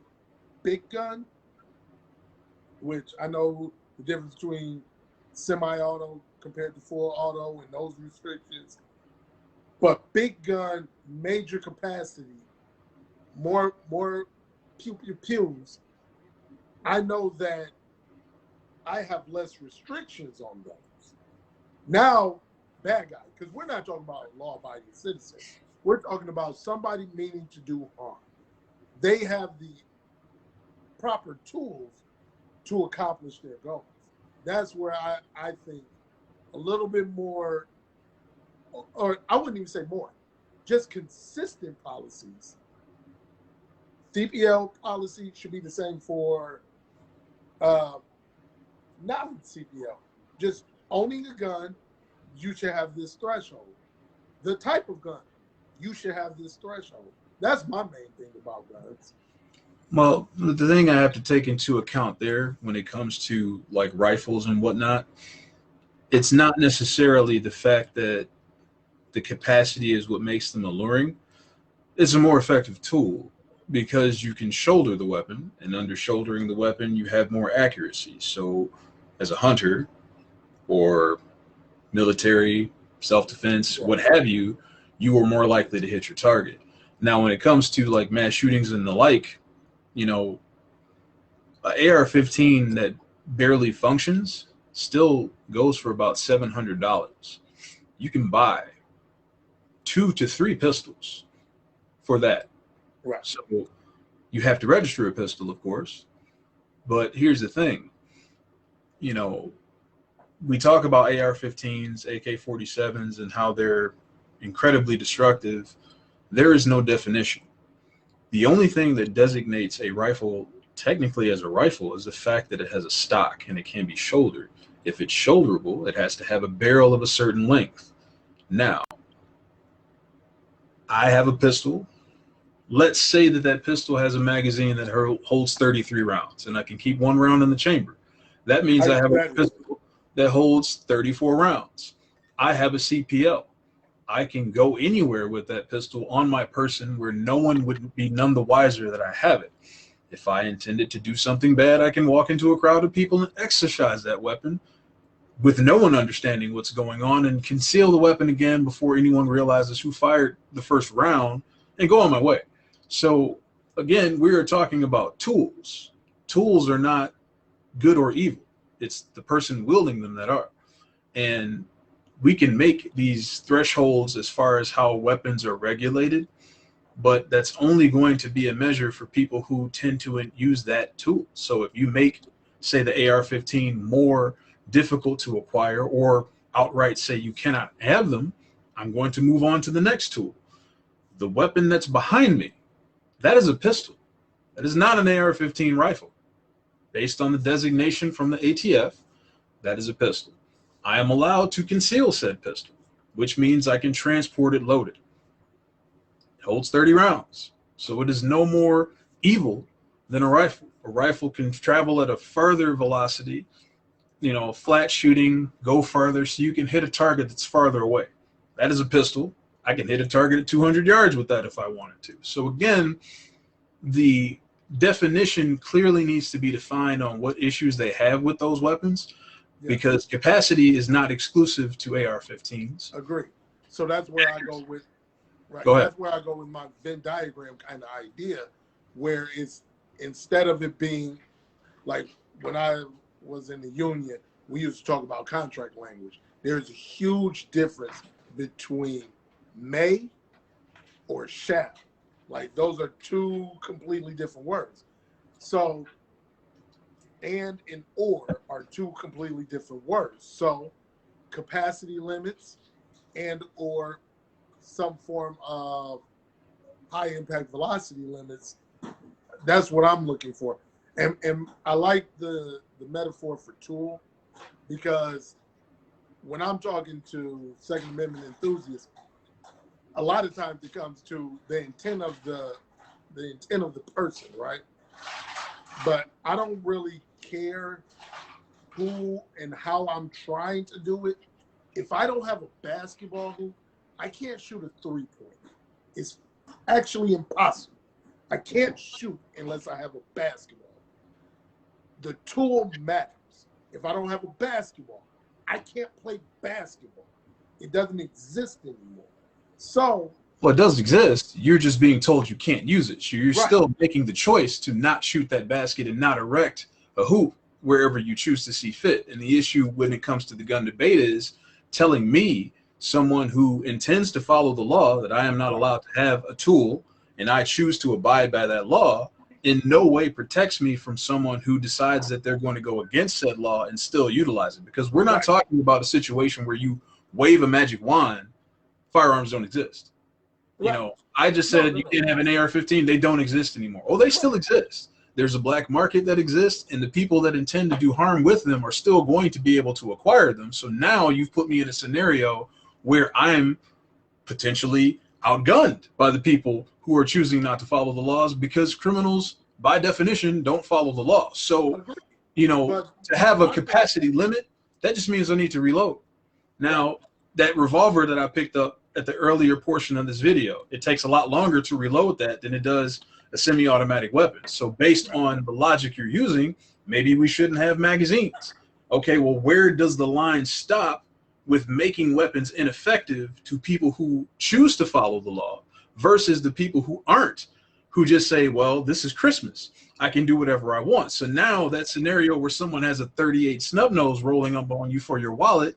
big gun, which I know the difference between semi-auto compared to full auto and those restrictions, but big gun, major capacity, more pews, I know that I have less restrictions on those. Now, bad guy, because we're not talking about a law-abiding citizen. We're talking about somebody meaning to do harm. They have the proper tools to accomplish their goals. That's where I think a little bit more, or I wouldn't even say more, just consistent policies. CPL policy should be the same for not CPL. Just owning a gun, you should have this threshold. The type of gun, you should have this threshold. That's my main thing about guns. Well, the thing I have to take into account there when it comes to like rifles and whatnot, it's not necessarily the fact that the capacity is what makes them alluring. It's a more effective tool because you can shoulder the weapon, and under shouldering the weapon, you have more accuracy. So, as a hunter or military, self-defense, what have you, you are more likely to hit your target. Now, when it comes to like mass shootings and the like, you know, an AR-15 that barely functions still goes for about $700. You can buy 2 to 3 pistols for that. Right. So you have to register a pistol, of course. But here's the thing, you know, we talk about AR-15s, AK-47s, and how they're incredibly destructive. There is no definition. The only thing that designates a rifle technically as a rifle is the fact that it has a stock and it can be shouldered. If it's shoulderable, it has to have a barrel of a certain length. Now, I have a pistol. Let's say that that pistol has a magazine that holds 33 rounds, and I can keep 1 round in the chamber. That means I have a pistol that holds 34 rounds. I have a CPL. I can go anywhere with that pistol on my person where no one would be none the wiser that I have it. If I intended to do something bad, I can walk into a crowd of people and exercise that weapon with no one understanding what's going on and conceal the weapon again before anyone realizes who fired the first round and go on my way. So again, we are talking about tools. Tools are not good or evil. It's the person wielding them that are. And we can make these thresholds as far as how weapons are regulated, but that's only going to be a measure for people who tend to use that tool. So if you make, say, the AR-15 more difficult to acquire, or outright say you cannot have them, I'm going to move on to the next tool. The weapon that's behind me, that is a pistol. That is not an AR-15 rifle. Based on the designation from the ATF, that is a pistol. I am allowed to conceal said pistol, which means I can transport it loaded. It holds 30 rounds, so it is no more evil than a rifle. A rifle can travel at a further velocity, you know, flat shooting, go farther, so you can hit a target that's farther away. That is a pistol. I can hit a target at 200 yards with that if I wanted to. So again, the definition clearly needs to be defined on what issues they have with those weapons. Yeah. Because capacity is not exclusive to AR-15s. Agree. So that's where I go with, right? Go ahead. That's where I go with my Venn diagram kind of idea, where it's instead of it being like when I was in the union, we used to talk about contract language. There's a huge difference between may or shall. Like those are two completely different words. So, and or are two completely different words. So, capacity limits and or some form of high impact velocity limits. That's what I'm looking for. And I like the metaphor for tool, because when I'm talking to Second Amendment enthusiasts, a lot of times it comes to the intent of the person, right? But I don't really care who and how I'm trying to do it. If I don't have a basketball hoop, I can't shoot a 3-point. It's actually impossible. I can't shoot unless I have a basketball. The tool matters. If I don't have a basketball, I can't play basketball. It doesn't exist anymore. So, well, it does exist. You're just being told you can't use it. So you're Right. still making the choice to not shoot that basket and not erect a hoop wherever you choose to see fit. And the issue when it comes to the gun debate is telling me, someone who intends to follow the law, that I am not allowed to have a tool and I choose to abide by that law, in no way protects me from someone who decides that they're going to go against said law and still utilize it. Because we're not Right. talking about a situation where you wave a magic wand, firearms don't exist. You Right. know, I just said No. you can't have an AR-15, they don't exist anymore. Oh, they still exist. There's a black market that exists, and the people that intend to do harm with them are still going to be able to acquire them. So now you've put me in a scenario where I'm potentially outgunned by the people who are choosing not to follow the laws, because criminals, by definition, don't follow the law. So, you know, But to have a capacity limit, that just means I need to reload. Now, that revolver that I picked up at the earlier portion of this video, it takes a lot longer to reload that than it does a semi-automatic weapon. So based on the logic you're using, maybe we shouldn't have magazines. Okay, well, where does the line stop with making weapons ineffective to people who choose to follow the law versus the people who aren't, who just say, well, this is Christmas, I can do whatever I want. So now that scenario where someone has a 38 snub nose rolling up on you for your wallet,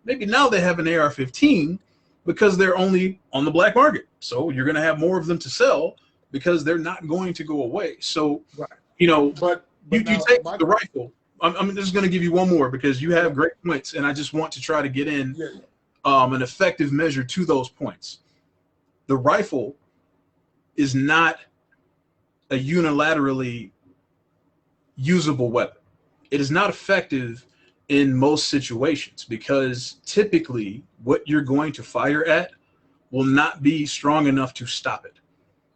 maybe now they have an AR-15 because they're only on the black market. So you're going to have more of them to sell because they're not going to go away. So, Right. you know, but you now take my- the rifle. I'm just going to give you one more because you have great points, and I just want to try to get in Yeah. an effective measure to those points. The rifle is not a unilaterally usable weapon. It is not effective in most situations because typically what you're going to fire at will not be strong enough to stop it.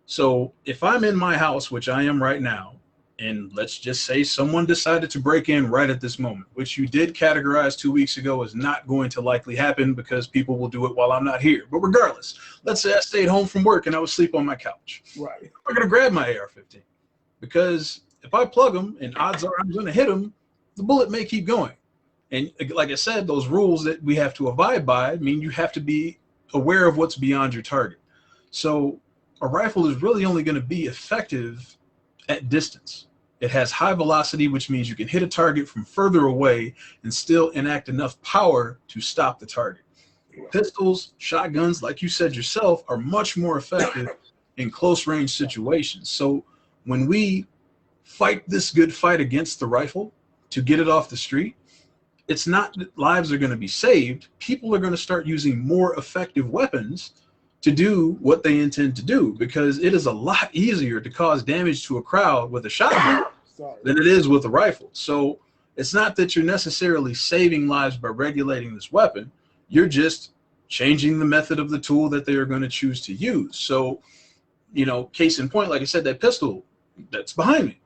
So if I'm in my house, which I am right now, and let's just say someone decided to break in right at this moment, which you did categorize 2 weeks ago as not going to likely happen because people will do it while I'm not here. But regardless, let's say I stayed home from work and I was asleep on my couch. Right. I'm going to grab my AR-15 because if I plug them and odds are I'm going to hit them, the bullet may keep going. And like I said, those rules that we have to abide by mean you have to be aware of what's beyond your target. So a rifle is really only going to be effective at distance. It has high velocity, which means you can hit a target from further away and still enact enough power to stop the target. Pistols, shotguns, like you said yourself, are much more effective in close range situations. So when we fight this good fight against the rifle to get it off the street, it's not that lives are going to be saved. People are going to start using more effective weapons to do what they intend to do, because it is a lot easier to cause damage to a crowd with a shotgun than it is with a rifle. So it's not that you're necessarily saving lives by regulating this weapon. You're just changing the method of the tool that they are going to choose to use. So, you know, case in point, like I said, that pistol that's behind me,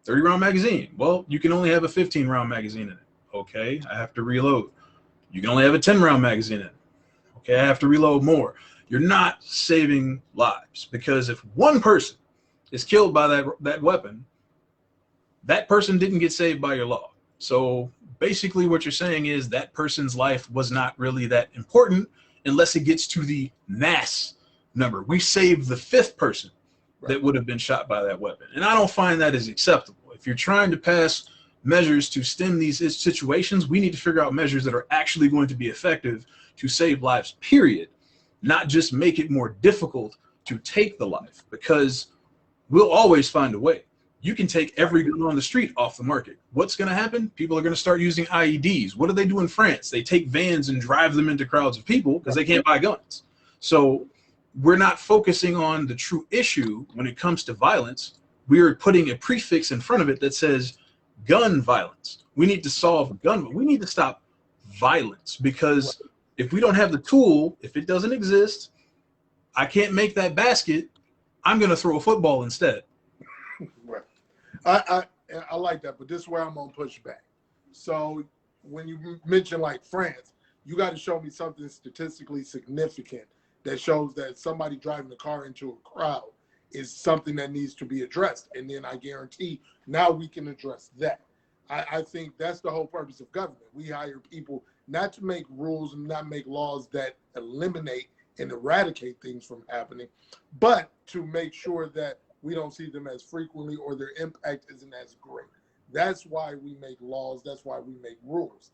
30-round magazine. Well, you can only have a 15-round magazine in it. Okay, I have to reload. You can only have a 10-round magazine in it. Okay, I have to reload more. You're not saving lives, because if one person is killed by that weapon, that person didn't get saved by your law. So basically what you're saying is that person's life was not really that important unless it gets to the mass number. We saved the fifth person that would have been shot by that weapon. And I don't find that as acceptable. If you're trying to pass measures to stem these situations, we need to figure out measures that are actually going to be effective to save lives, period. Not just make it more difficult to take the life, because we'll always find a way. You can take every gun on the street off the market. What's going to happen? People are going to start using IEDs. What do they do in France? They take vans and drive them into crowds of people because they can't buy guns. So we're not focusing on the true issue when it comes to violence. We're putting a prefix in front of it that says gun violence. We need to solve gun. We need to stop violence, because if we don't have the tool, if it doesn't exist, I can't make that basket. I'm going to throw a football instead. Right. I like that, but this is where I'm gonna push back. So when you mention like France, you got to show me something statistically significant that shows that somebody driving the car into a crowd is something that needs to be addressed, and then I guarantee now we can address that. I think that's the whole purpose of government. We hire people not to make rules and not make laws that eliminate and eradicate things from happening, but to make sure that we don't see them as frequently or their impact isn't as great. That's why we make laws. That's why we make rules.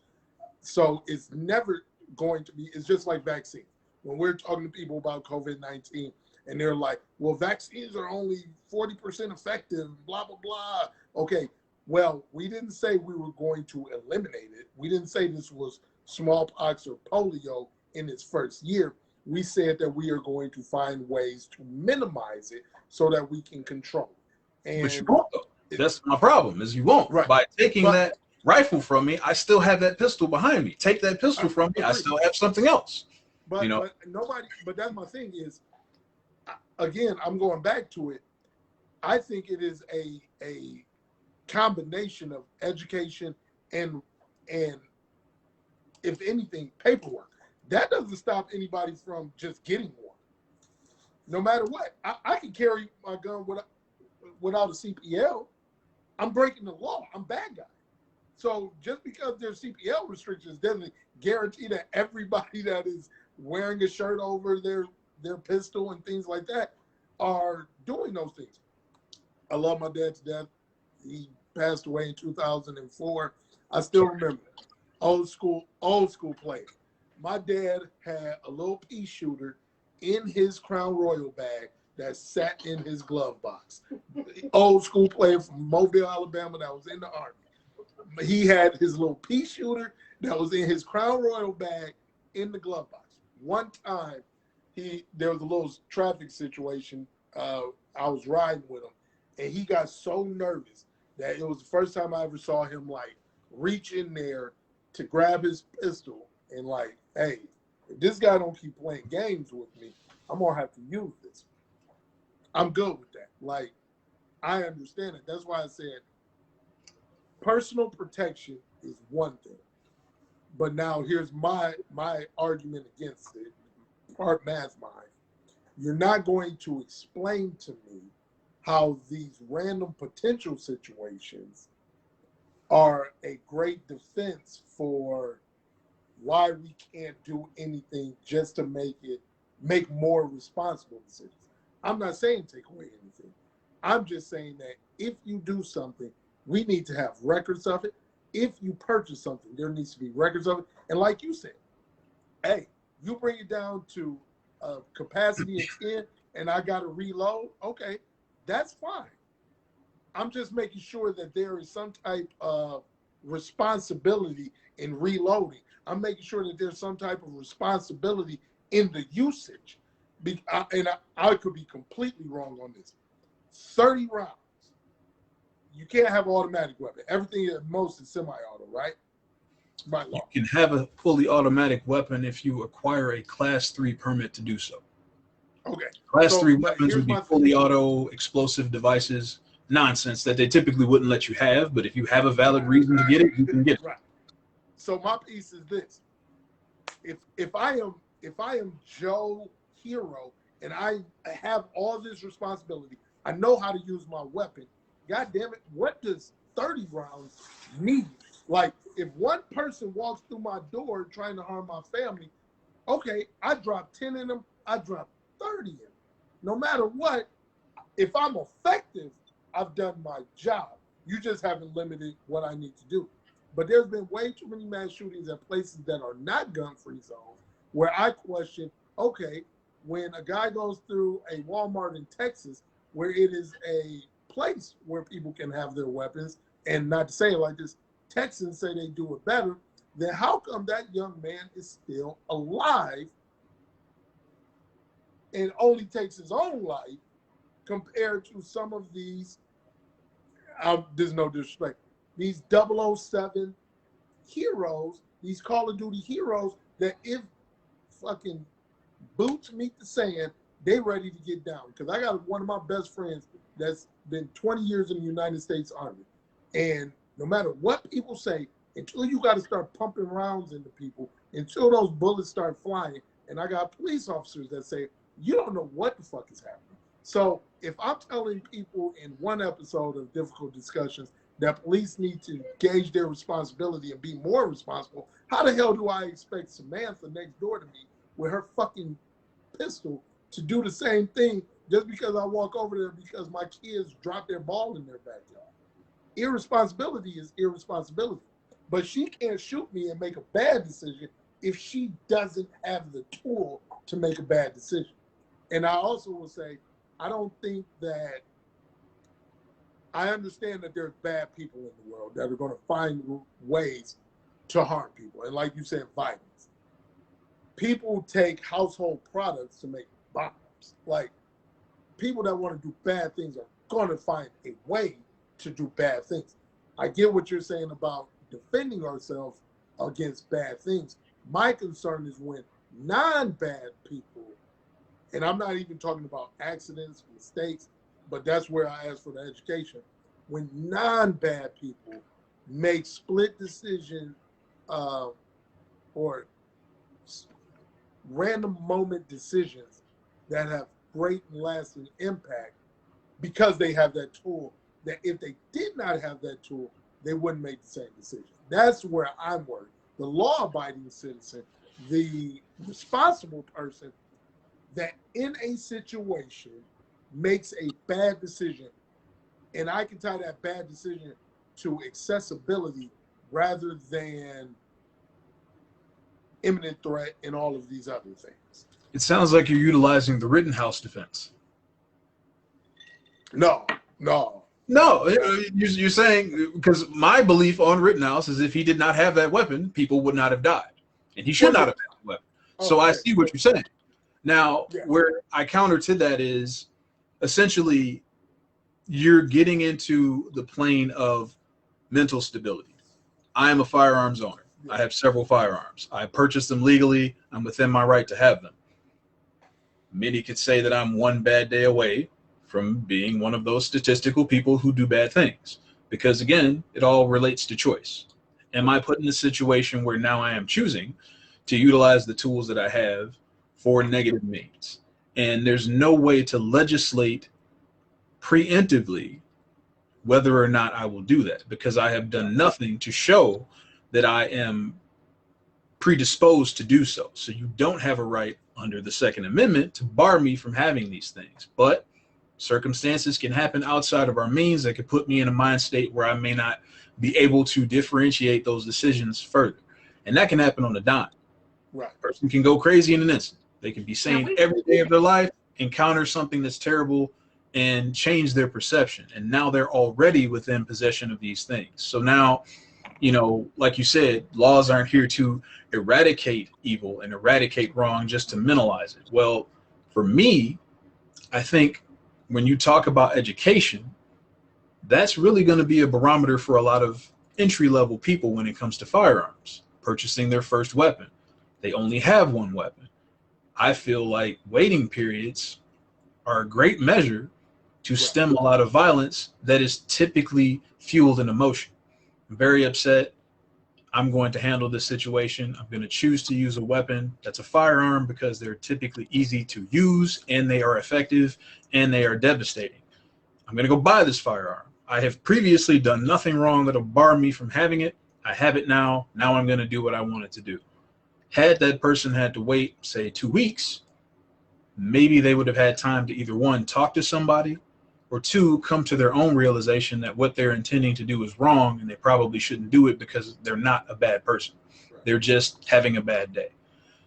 So it's never going to be, it's just like vaccines. When we're talking to people about COVID-19 and they're like, well, vaccines are only 40% effective, blah, blah, blah. Okay, well, we didn't say we were going to eliminate it. We didn't say this was smallpox or polio in its first year. We said that we are going to find ways to minimize it so that we can control it. And but you won't, though. That's my problem, is you won't. Right. By taking that rifle from me, I still have that pistol behind me. Take that pistol from me, I still have something else. But, you know? but nobody, but that's my thing is, again, I'm going back to it. I think it is a combination of education and if anything, paperwork. That doesn't stop anybody from just getting one. No matter what, I can carry my gun without a CPL. I'm breaking the law. I'm a bad guy. So just because there's CPL restrictions doesn't guarantee that everybody that is wearing a shirt over their pistol and things like that are doing those things. I love my dad to death. He passed away in 2004. I still remember old school player. My dad had a little pea shooter in his Crown Royal bag that sat in his glove box. Old school player from Mobile, Alabama that was in the Army. He had his little pea shooter that was in his Crown Royal bag in the glove box. One time, there was a little traffic situation. I was riding with him, and he got so nervous that it was the first time I ever saw him like reach in there to grab his pistol and like, hey, if this guy don't keep playing games with me, I'm gonna have to use this. I'm good with that. Like, I understand it. That's why I said personal protection is one thing. But now here's my argument against it. Part math mind. You're not going to explain to me how these random potential situations are a great defense for why we can't do anything just to make more responsible decisions. I'm not saying take away anything. I'm just saying that if you do something, we need to have records of it. If you purchase something, there needs to be records of it. And like you said, hey, you bring it down to a capacity of 10 and I got to reload, okay, that's fine. I'm just making sure that there is some type of responsibility in reloading. I'm making sure that there's some type of responsibility in the usage. And I could be completely wrong on this. 30 rounds. You can't have an automatic weapon. Everything at most is semi-auto, right? By law. You can have a fully automatic weapon if you acquire a Class 3 permit to do so. Okay. Class 3 weapons would be fully auto explosive devices. Nonsense that they typically wouldn't let you have, but if you have a valid reason to get it, you can get it. Right. So my piece is this: if I am Joe Hero and I have all this responsibility, I know how to use my weapon. God damn it, what does 30 rounds mean? Like, if one person walks through my door trying to harm my family, okay, I drop 10 in them, I drop 30 in them. No matter what, if I'm effective, I've done my job. You just haven't limited what I need to do. But there's been way too many mass shootings at places that are not gun-free zones where I question, okay, when a guy goes through a Walmart in Texas where it is a place where people can have their weapons, and not to say it like this, Texans say they do it better, then how come that young man is still alive and only takes his own life compared to some of these, there's no disrespect, these 007 heroes, these Call of Duty heroes that if fucking boots meet the sand, they ready to get down. Because I got one of my best friends that's been 20 years in the United States Army. And no matter what people say, until you got to start pumping rounds into people, until those bullets start flying, and I got police officers that say, you don't know what the fuck is happening. So if I'm telling people in one episode of Difficult Discussions that police need to gauge their responsibility and be more responsible, how the hell do I expect Samantha next door to me with her fucking pistol to do the same thing just because I walk over there because my kids dropped their ball in their backyard? Irresponsibility is irresponsibility. But she can't shoot me and make a bad decision if she doesn't have the tool to make a bad decision. And I also will say, I don't think that, I understand that there's bad people in the world that are going to find ways to harm people. And like you said, violence. People take household products to make bombs. Like, people that want to do bad things are going to find a way to do bad things. I get what you're saying about defending ourselves against bad things. My concern is when non-bad people, and I'm not even talking about accidents, mistakes, but that's where I ask for the education. When non-bad people make split decision or random moment decisions that have great and lasting impact because they have that tool, that if they did not have that tool, they wouldn't make the same decision. That's where I'm worried. The law-abiding citizen, the responsible person that in a situation makes a bad decision, and I can tie that bad decision to accessibility rather than imminent threat and all of these other things. It sounds like you're utilizing the Rittenhouse defense. No. No, you're saying, because my belief on Rittenhouse is if he did not have that weapon, people would not have died. And he should not have had the weapon. So I see what you're saying. Now, where I counter to that is essentially you're getting into the plane of mental stability. I am a firearms owner. I have several firearms. I purchased them legally. I'm within my right to have them. Many could say that I'm one bad day away from being one of those statistical people who do bad things. Because again, it all relates to choice. Am I put in a situation where now I am choosing to utilize the tools that I have for negative means? And there's no way to legislate preemptively whether or not I will do that, because I have done nothing to show that I am predisposed to do so. So you don't have a right under the Second Amendment to bar me from having these things. But circumstances can happen outside of our means that could put me in a mind state where I may not be able to differentiate those decisions further. And that can happen on a dime. Right. A person can go crazy in an instant. They can be sane every day of their life, encounter something that's terrible, and change their perception. And now they're already within possession of these things. So now, you know, like you said, laws aren't here to eradicate evil and eradicate wrong, just to minimize it. Well, for me, I think when you talk about education, that's really going to be a barometer for a lot of entry-level people when it comes to firearms, purchasing their first weapon. They only have one weapon. I feel like waiting periods are a great measure to stem a lot of violence that is typically fueled in emotion. I'm very upset. I'm going to handle this situation. I'm going to choose to use a weapon that's a firearm because they're typically easy to use and they are effective and they are devastating. I'm going to go buy this firearm. I have previously done nothing wrong that'll bar me from having it. I have it now. Now I'm going to do what I wanted to do. Had that person had to wait, say, 2 weeks, maybe they would have had time to either one, talk to somebody, or two, come to their own realization that what they're intending to do is wrong and they probably shouldn't do it because they're not a bad person. They're just having a bad day.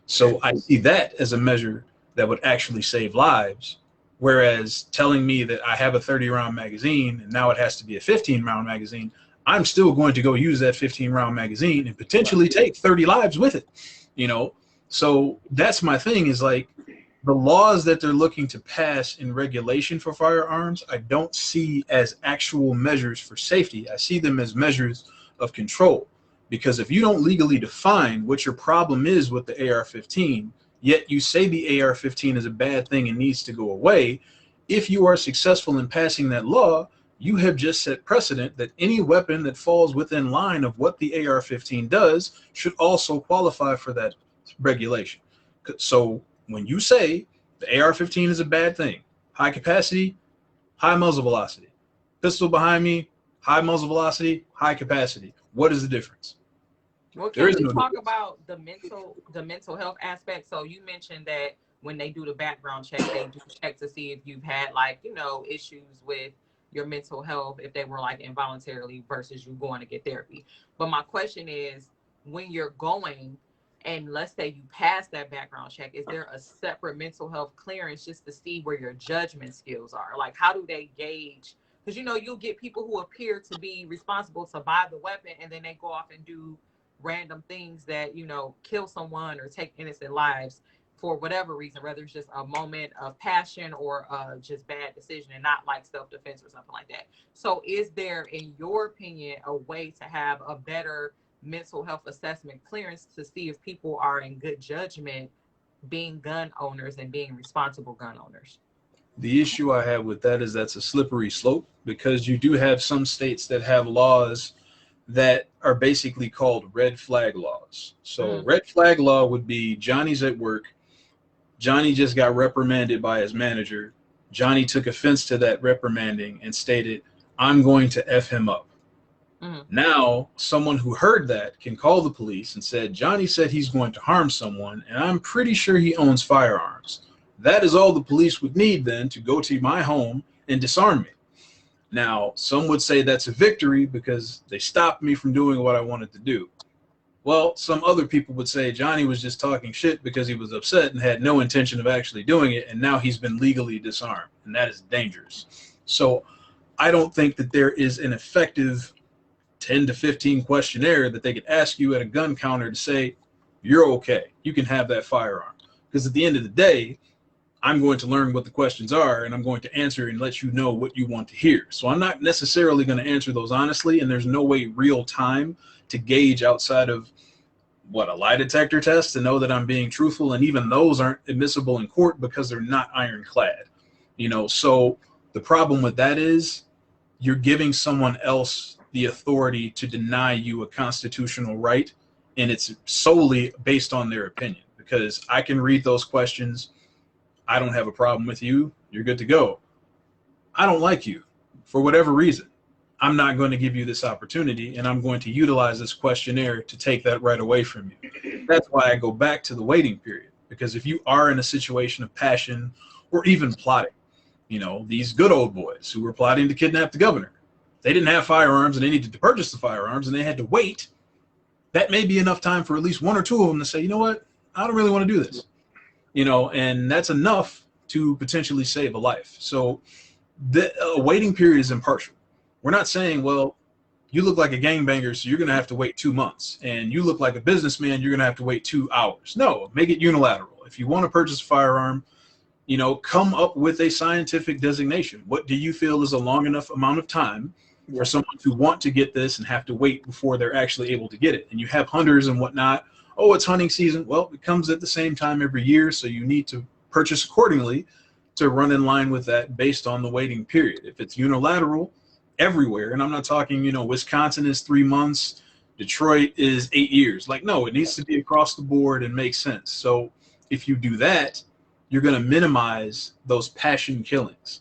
So I see that as a measure that would actually save lives. Whereas telling me that I have a 30-round magazine and now it has to be a 15-round magazine, I'm still going to go use that 15-round magazine and potentially take 30 lives with it, you know? So that's my thing, is like the laws that they're looking to pass in regulation for firearms, I don't see as actual measures for safety. I see them as measures of control. Because if you don't legally define what your problem is with the AR-15, yet you say the AR-15 is a bad thing and needs to go away, if you are successful in passing that law, you have just set precedent that any weapon that falls within line of what the AR-15 does should also qualify for that regulation. So when you say the AR-15 is a bad thing, high capacity, high muzzle velocity, pistol behind me, high muzzle velocity, high capacity, what is the difference? Well, can we talk about the mental health aspect? So you mentioned that when they do the background check, they do check to see if you've had, like, you know, issues with your mental health, if they were like involuntarily versus you going to get therapy. But my question is, when you're going and let's say you pass that background check, is there a separate mental health clearance just to see where your judgment skills are? Like, how do they gauge? Because, you know, you'll get people who appear to be responsible to buy the weapon and then they go off and do random things that, you know, kill someone or take innocent lives for whatever reason, whether it's just a moment of passion or just bad decision and not like self-defense or something like that. So is there, in your opinion, a way to have a better mental health assessment clearance to see if people are in good judgment being gun owners and being responsible gun owners? The issue I have with that is that's a slippery slope, because you do have some states that have laws that are basically called red flag laws. So red flag law would be Johnny's at work. Johnny just got reprimanded by his manager. Johnny took offense to that reprimanding and stated, I'm going to F him up. Now, someone who heard that can call the police and said, Johnny said he's going to harm someone, and I'm pretty sure he owns firearms. That is all the police would need then to go to my home and disarm me. Now, some would say that's a victory because they stopped me from doing what I wanted to do. Well, some other people would say Johnny was just talking shit because he was upset and had no intention of actually doing it, and now he's been legally disarmed, and that is dangerous. So I don't think that there is an effective 10 to 15 questionnaire that they could ask you at a gun counter to say, you're okay, you can have that firearm. Because at the end of the day, I'm going to learn what the questions are, and I'm going to answer and let you know what you want to hear. So I'm not necessarily going to answer those honestly, and there's no way real time to gauge outside of what, a lie detector test to know that I'm being truthful, and even those aren't admissible in court because they're not ironclad. You know, so the problem with that is you're giving someone else the authority to deny you a constitutional right, and it's solely based on their opinion. Because I can read those questions, I don't have a problem with you, you're good to go. I don't like you for whatever reason. I'm not going to give you this opportunity, and I'm going to utilize this questionnaire to take that right away from you. That's why I go back to the waiting period, because if you are in a situation of passion or even plotting, you know, these good old boys who were plotting to kidnap the governor, they didn't have firearms and they needed to purchase the firearms and they had to wait. That may be enough time for at least one or two of them to say, you know what, I don't really want to do this. You know, and that's enough to potentially save a life. So the waiting period is impartial. We're not saying, well, you look like a gangbanger, so you're going to have to wait 2 months. And you look like a businessman, you're going to have to wait 2 hours. No, make it unilateral. If you want to purchase a firearm, you know, come up with a scientific designation. What do you feel is a long enough amount of time for someone to want to get this and have to wait before they're actually able to get it? And you have hunters and whatnot. Oh, it's hunting season. Well, it comes at the same time every year, so you need to purchase accordingly to run in line with that based on the waiting period. If it's unilateral everywhere, and I'm not talking, you know, Wisconsin is 3 months, Detroit is 8 years. Like, no, it needs to be across the board and make sense. So if you do that, you're going to minimize those passion killings,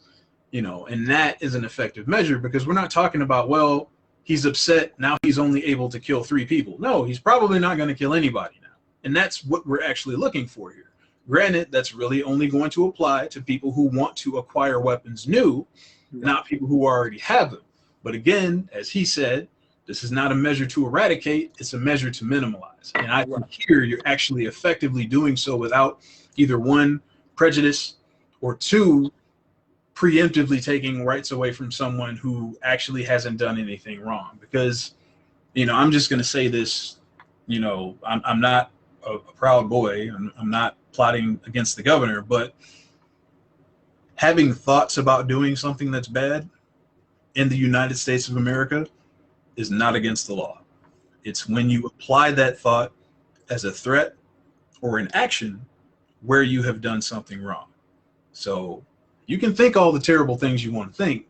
you know, and that is an effective measure, because we're not talking about, well, he's upset, now he's only able to kill 3 people. No, he's probably not going to kill anybody now. And that's what we're actually looking for here. Granted, that's really only going to apply to people who want to acquire weapons new, not people who already have them. But again, as he said, this is not a measure to eradicate, it's a measure to minimize. And I think here you're actually effectively doing so without either one, prejudice, or two, preemptively taking rights away from someone who actually hasn't done anything wrong. Because, I'm just going to say this, I'm not a proud boy. I'm not plotting against the governor, but having thoughts about doing something that's bad in the United States of America is not against the law. It's when you apply that thought as a threat or an action where you have done something wrong. So you can think all the terrible things you want to think.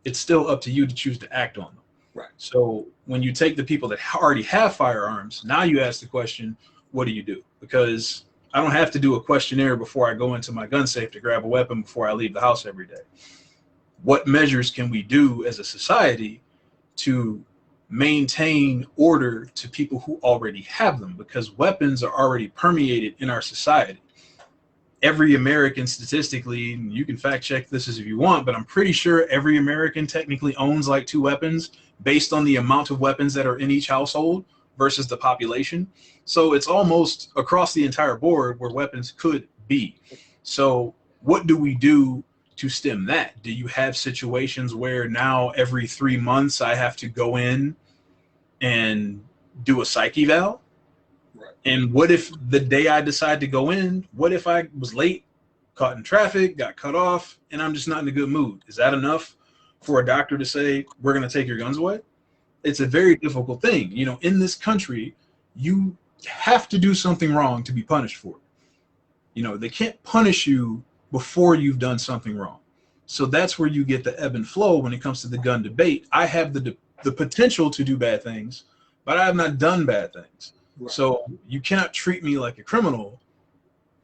It's still up to you to choose to act on them. Right. So when you take the people that already have firearms, now you ask the question, what do you do? Because I don't have to do a questionnaire before I go into my gun safe to grab a weapon before I leave the house every day. What measures can we do as a society to maintain order to people who already have them? Because weapons are already permeated in our society. Every American, statistically, and you can fact check this if you want, but I'm pretty sure every American technically owns like 2 weapons based on the amount of weapons that are in each household versus the population. So it's almost across the entire board where weapons could be. So what do we do to stem that? Do you have situations where now every 3 months I have to go in and do a psych eval? Right. And what if the day I decide to go in, what if I was late, caught in traffic, got cut off, and I'm just not in a good mood? Is that enough for a doctor to say, we're going to take your guns away? It's a very difficult thing. In this country, you have to do something wrong to be punished for it. They can't punish you before you've done something wrong. So that's where you get the ebb and flow when it comes to the gun debate. I have the potential to do bad things, but I have not done bad things. Right. So you cannot treat me like a criminal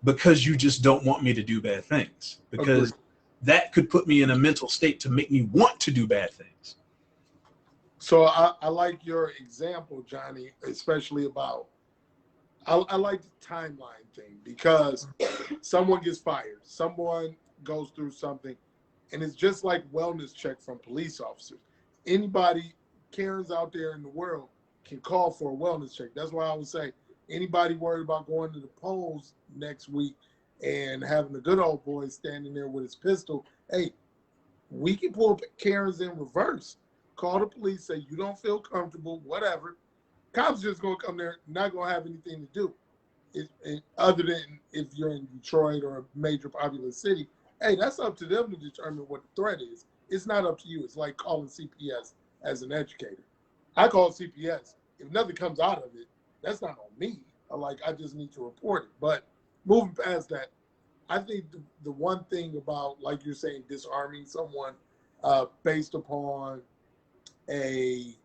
because you just don't want me to do bad things, because that could put me in a mental state to make me want to do bad things. So I like your example, Johnny, especially about, I like the timeline thing, because someone gets fired, someone goes through something, and it's just like wellness check from police officers. Anybody, Karens out there in the world, can call for a wellness check. That's why I would say anybody worried about going to the polls next week and having the good old boy standing there with his pistol, hey, we can pull Karens in reverse. Call the police, say you don't feel comfortable, whatever. Cops just gonna come there, not gonna have anything to do. Other than if you're in Detroit or a major populous city, hey, that's up to them to determine what the threat is. It's not up to you. It's like calling CPS as an educator. I call CPS. If nothing comes out of it, that's not on me. I just need to report it. But moving past that, I think the one thing about, like you're saying, disarming someone based upon a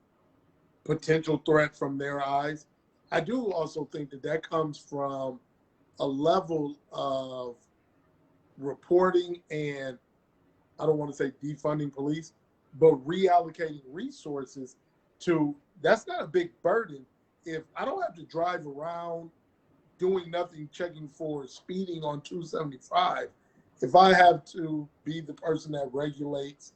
potential threat from their eyes, I do also think that comes from a level of reporting and, I don't want to say defunding police, but reallocating resources to, that's not a big burden. If I don't have to drive around doing nothing, checking for speeding on 275, if I have to be the person that regulates,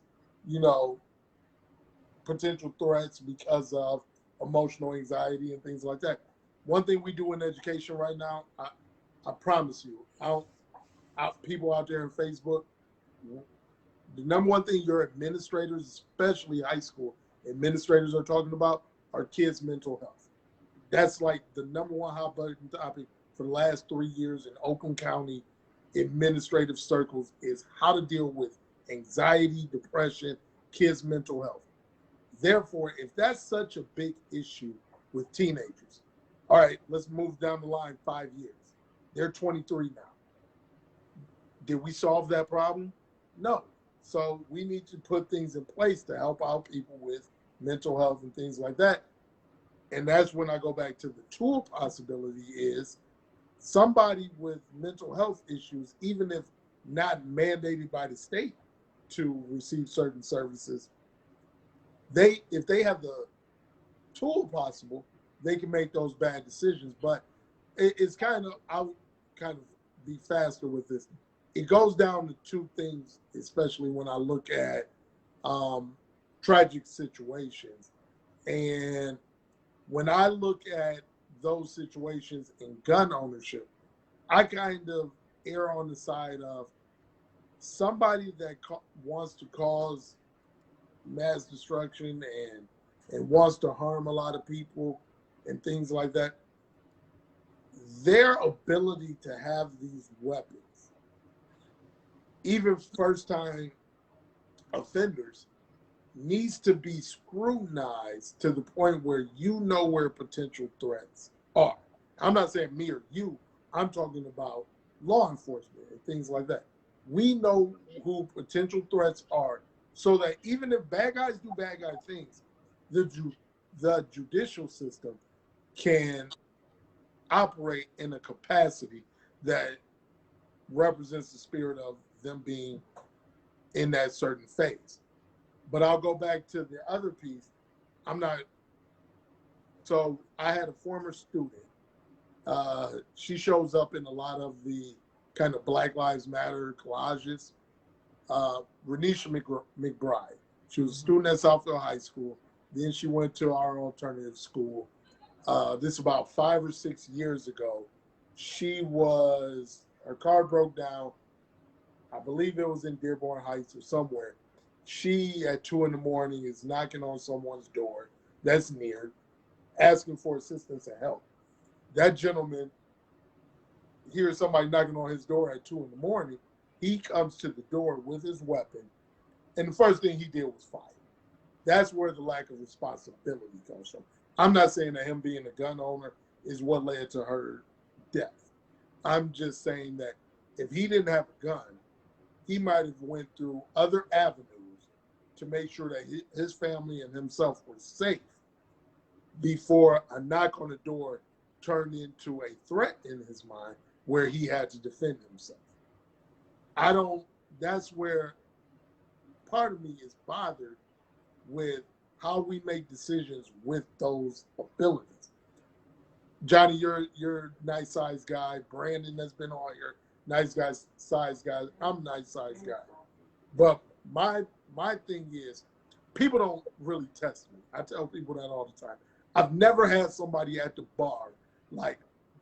potential threats because of emotional anxiety and things like that. One thing we do in education right now, I promise you, people out there on Facebook, the number one thing your administrators, especially high school administrators, are talking about are kids' mental health. That's like the number one hot button topic for the last 3 years in Oakland County administrative circles, is how to deal with anxiety, depression, kids' mental health. Therefore, if that's such a big issue with teenagers, all right, let's move down the line 5 years. They're 23 now. Did we solve that problem? No. So we need to put things in place to help out people with mental health and things like that. And that's when I go back to the tool possibility is somebody with mental health issues, even if not mandated by the state to receive certain services, if they have the tool possible, they can make those bad decisions. But it's I'll kind of be faster with this. It goes down to 2 things, especially when I look at tragic situations. And when I look at those situations in gun ownership, I kind of err on the side of somebody that wants to cause mass destruction and wants to harm a lot of people and things like that. Their ability to have these weapons, even first-time offenders, needs to be scrutinized to the point where you know where potential threats are. I'm not saying me or you. I'm talking about law enforcement and things like that. We know who potential threats are, so that even if bad guys do bad guy things, the judicial system can operate in a capacity that represents the spirit of them being in that certain phase. But I'll go back to the other piece. So I had a former student. She shows up in a lot of the kind of Black Lives Matter collages. Renisha McBride. She was a student at Southfield High School. Then she went to our alternative school. This is about 5 or 6 years ago. Her car broke down. I believe it was in Dearborn Heights or somewhere. She, at 2 in the morning, is knocking on someone's door that's near, asking for assistance and help. That gentleman hears somebody knocking on his door at 2 in the morning. He comes to the door with his weapon, and the first thing he did was fire. That's where the lack of responsibility comes from. I'm not saying that him being a gun owner is what led to her death. I'm just saying that if he didn't have a gun, he might have went through other avenues to make sure that his family and himself were safe before a knock on the door turned into a threat in his mind where he had to defend himself. That's where part of me is bothered with how we make decisions with those abilities. Johnny, you're a nice sized guy. Brandon has been on here, nice guy, size guy. I'm a nice sized guy. But my thing is, people don't really test me. I tell people that all the time. I've never had somebody at the bar like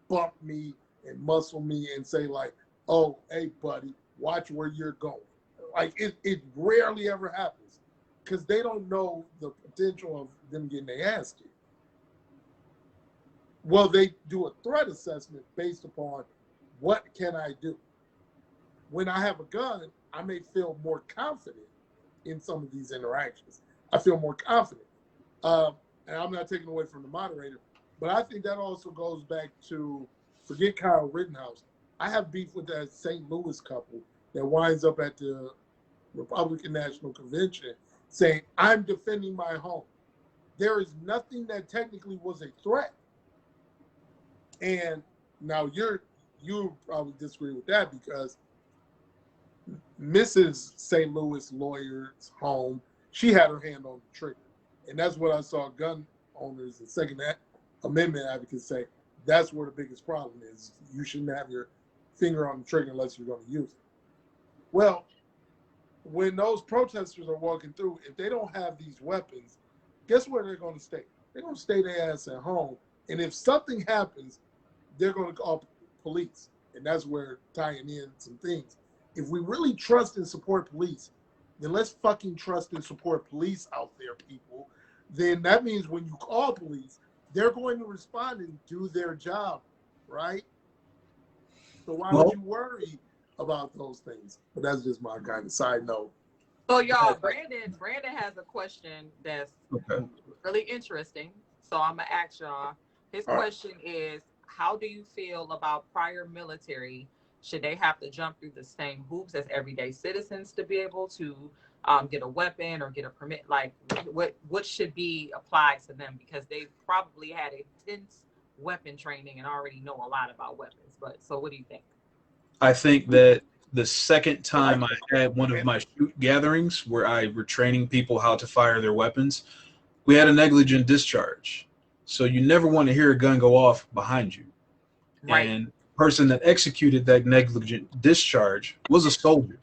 bump me and muscle me and say like, oh, hey buddy, watch where you're going. Like it rarely ever happens because they don't know the potential of them getting their ass kicked. Well, they do a threat assessment based upon what can I do. When I have a gun, I may feel more confident in some of these interactions. I feel more confident. And I'm not taking away from the moderator, but I think that also goes back to, forget Kyle Rittenhouse. I have beef with that St. Louis couple that winds up at the Republican National Convention saying, I'm defending my home. There is nothing that technically was a threat. And now you probably disagree with that because Mrs. St. Louis lawyer's home, she had her hand on the trigger. And that's what I saw gun owners and Second Amendment advocates say. That's where the biggest problem is. You shouldn't have your finger on the trigger unless you're going to use it. Well, when those protesters are walking through, if they don't have these weapons, guess where they're going to stay? They're going to stay their ass at home. And if something happens, they're going to call police. And that's where tying in some things. If we really trust and support police, then let's fucking trust and support police out there, people. Then that means when you call police, they're going to respond and do their job, right? So why would you worry about those things? But that's just my kind of side note. So y'all, Brandon has a question that's really interesting. So I'm gonna ask y'all. His question is, how do you feel about prior military? Should they have to jump through the same hoops as everyday citizens to be able to get a weapon or get a permit? Like, what should be applied to them? Because they probably had intense weapon training and already know a lot about weapons. But so, what do you think? I think that the second time I had one of my shoot gatherings where I were training people how to fire their weapons, we had a negligent discharge. So you never want to hear a gun go off behind you. Right. And the person that executed that negligent discharge was a soldier.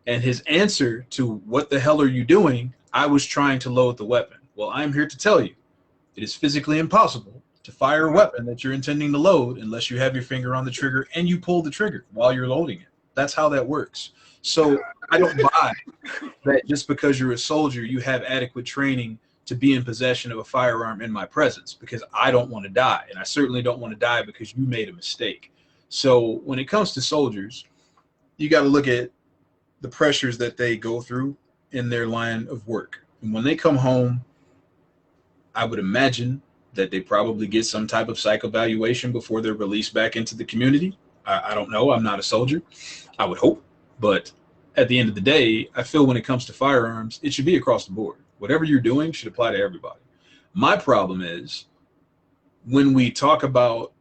And his answer to what the hell are you doing? I was trying to load the weapon. Well, I'm here to tell you, it is physically impossible to fire a weapon that you're intending to load unless you have your finger on the trigger and you pull the trigger while you're loading it. That's how that works. So I don't buy that just because you're a soldier, you have adequate training to be in possession of a firearm in my presence, because I don't want to die. And I certainly don't want to die because you made a mistake. So when it comes to soldiers, you got to look at the pressures that they go through in their line of work. And when they come home, I would imagine that they probably get some type of psych evaluation before they're released back into the community. I don't know. I'm not a soldier. I would hope. But at the end of the day, I feel when it comes to firearms, it should be across the board. Whatever you're doing should apply to everybody. My problem is when we talk about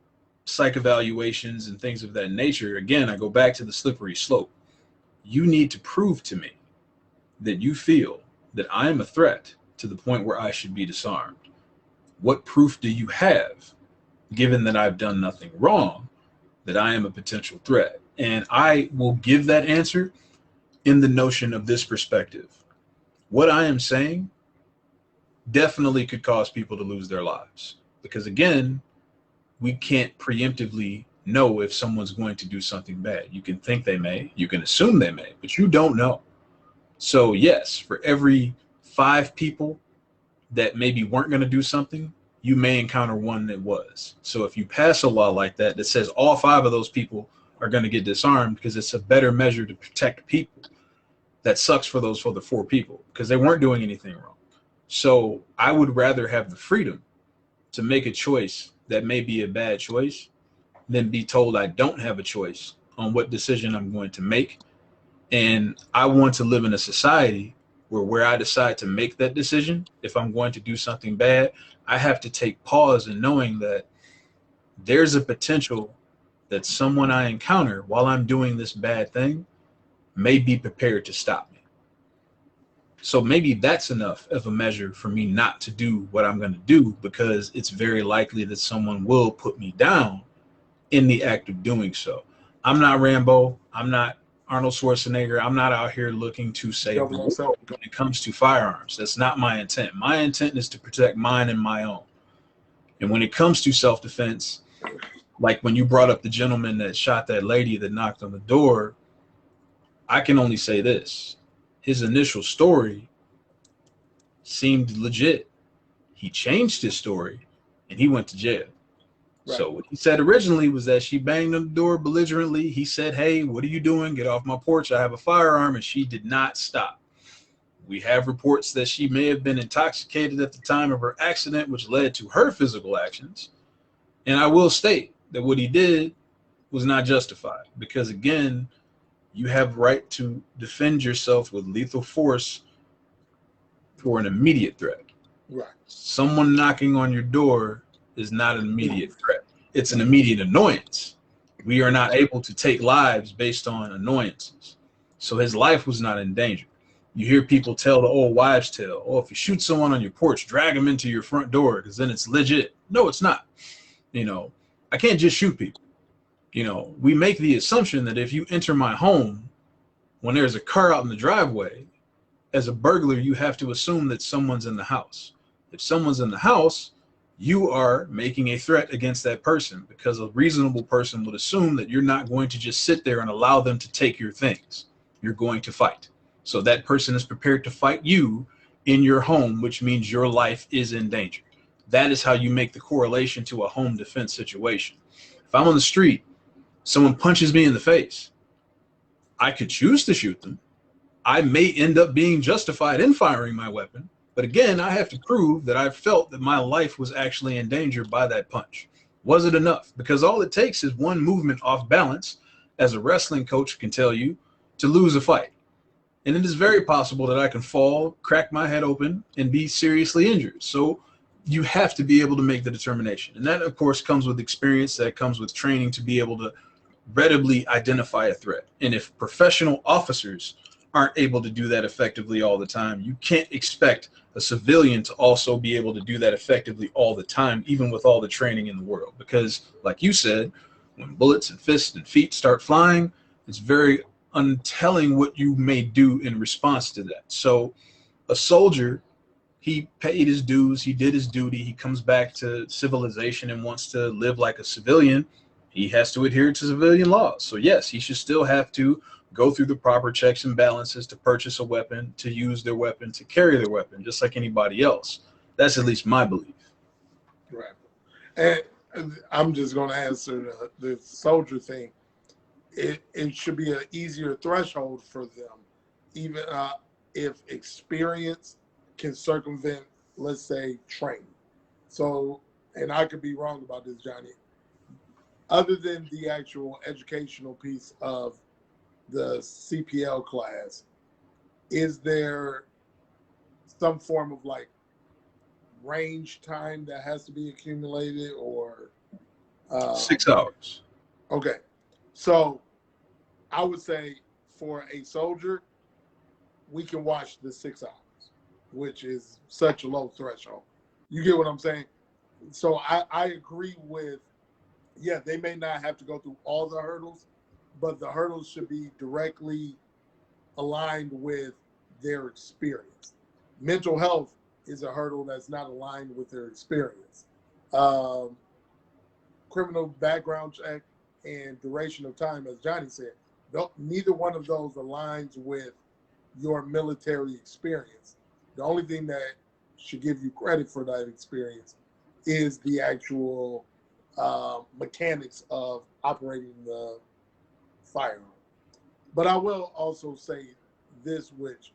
psych evaluations and things of that nature, again, I go back to the slippery slope. You need to prove to me that you feel that I am a threat to the point where I should be disarmed. What proof do you have, given that I've done nothing wrong, that I am a potential threat? And I will give that answer in the notion of this perspective. What I am saying definitely could cause people to lose their lives, because again, we can't preemptively know if someone's going to do something bad. You can think they may, you can assume they may, but you don't know. So yes, for every 5 people that maybe weren't going to do something, you may encounter one that was. So if you pass a law like that says all 5 of those people are going to get disarmed because it's a better measure to protect people, that sucks for those other 4 people because they weren't doing anything wrong. So I would rather have the freedom to make a choice that may be a bad choice than be told I don't have a choice on what decision I'm going to make. And I want to live in a society where I decide to make that decision, if I'm going to do something bad, I have to take pause in knowing that there's a potential that someone I encounter while I'm doing this bad thing may be prepared to stop me. So maybe that's enough of a measure for me not to do what I'm going to do, because it's very likely that someone will put me down in the act of doing so. I'm not Rambo. I'm not Arnold Schwarzenegger. I'm not out here looking to save the world when it comes to firearms. That's not my intent. My intent is to protect mine and my own. And when it comes to self-defense, like when you brought up the gentleman that shot that lady that knocked on the door, I can only say this. His initial story seemed legit. He changed his story and he went to jail. Right. So what he said originally was that she banged on the door belligerently. He said, "Hey, what are you doing? Get off my porch. I have a firearm." And she did not stop. We have reports that she may have been intoxicated at the time of her accident, which led to her physical actions. And I will state that what he did was not justified, because again, you have right to defend yourself with lethal force for an immediate threat. Right. Someone knocking on your door is not an immediate threat. It's an immediate annoyance. We are not able to take lives based on annoyances. So his life was not in danger. You hear people tell the old wives' tale, oh, if you shoot someone on your porch, drag them into your front door because then it's legit. No, it's not. You know, I can't just shoot people. You know, we make the assumption that if you enter my home when there's a car out in the driveway, as a burglar, you have to assume that someone's in the house. If someone's in the house, you are making a threat against that person, because a reasonable person would assume that you're not going to just sit there and allow them to take your things. You're going to fight. So that person is prepared to fight you in your home, which means your life is in danger. That is how you make the correlation to a home defense situation. If I'm on the street, someone punches me in the face, I could choose to shoot them. I may end up being justified in firing my weapon. But again, I have to prove that I felt that my life was actually in danger by that punch. Was it enough? Because all it takes is one movement off balance, as a wrestling coach can tell you, to lose a fight. And it is very possible that I can fall, crack my head open, and be seriously injured. So you have to be able to make the determination. And that, of course, comes with experience. That comes with training to be able to readily identify a threat. And if professional officers aren't able to do that effectively all the time, you can't expect a civilian to also be able to do that effectively all the time, even with all the training in the world. Because like you said, when bullets and fists and feet start flying, it's very untelling what you may do in response to that. So a soldier, he paid his dues, he did his duty, he comes back to civilization and wants to live like a civilian, he has to adhere to civilian laws. So yes, he should still have to go through the proper checks and balances to purchase a weapon, to use their weapon, to carry their weapon, just like anybody else. That's at least my belief. Right. And I'm just going to answer the soldier thing. It should be an easier threshold for them, even if experience can circumvent, let's say, training. So, and I could be wrong about this, Johnny. Other than the actual educational piece of the CPL class, is there some form of like range time that has to be accumulated, or 6 hours? Okay, so I would say for a soldier, we can watch the 6 hours, which is such a low threshold. You get what I'm saying? So I agree with, yeah, they may not have to go through all the hurdles, but the hurdles should be directly aligned with their experience. Mental health is a hurdle that's not aligned with their experience. Criminal background check and duration of time, as Johnny said, neither one of those aligns with your military experience. The only thing that should give you credit for that experience is the actual mechanics of operating the firearm. But I will also say this, which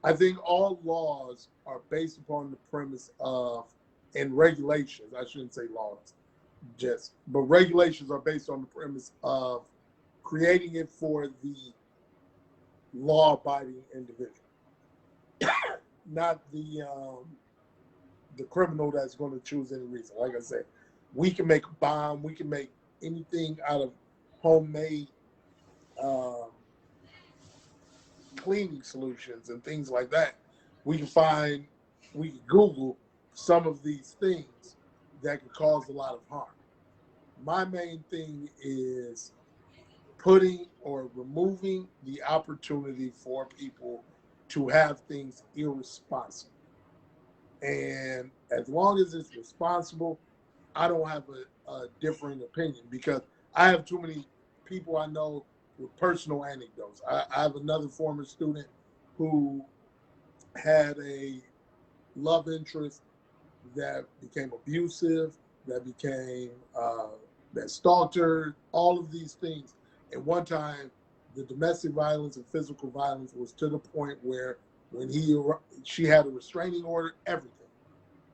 I think all laws are based upon the premise of, and regulations, I shouldn't say laws, but regulations are based on the premise of creating it for the law-abiding individual, not the criminal that's going to choose any reason. Like I said, we can make a bomb, we can make anything out of homemade cleaning solutions and things like that. We can Google some of these things that can cause a lot of harm. My main thing is putting or removing the opportunity for people to have things irresponsible. And as long as it's responsible, I don't have a differing opinion, because I have too many people I know with personal anecdotes. I have another former student who had a love interest that became abusive, that stalked her, all of these things. And one time, the domestic violence and physical violence was to the point where when she had a restraining order, everything.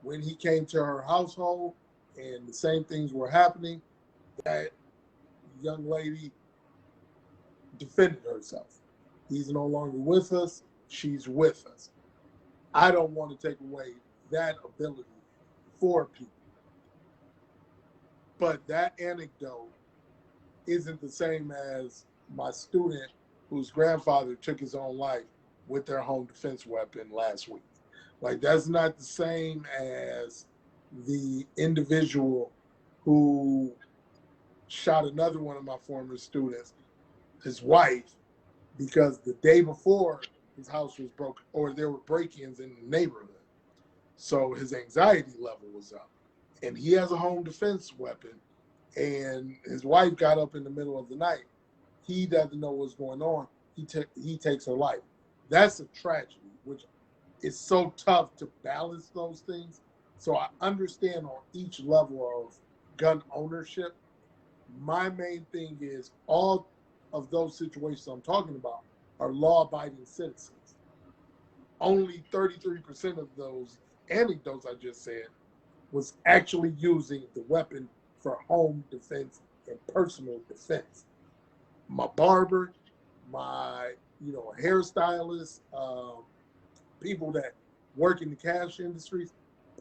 When he came to her household and the same things were happening, that young lady defended herself. He's no longer with us. She's with us. I don't want to take away that ability for people. But that anecdote isn't the same as my student whose grandfather took his own life with their home defense weapon last week. Like, that's not the same as the individual who shot another one of my former students, his wife, because the day before his house was broken, or there were break-ins in the neighborhood. So his anxiety level was up. And he has a home defense weapon, and his wife got up in the middle of the night. He doesn't know what's going on. He takes her life. That's a tragedy, which is so tough to balance those things. So I understand on each level of gun ownership. My main thing is all of those situations I'm talking about are law-abiding citizens. Only 33% of those anecdotes I just said was actually using the weapon for home defense and personal defense. My barber, my hairstylist, people that work in the cash industries,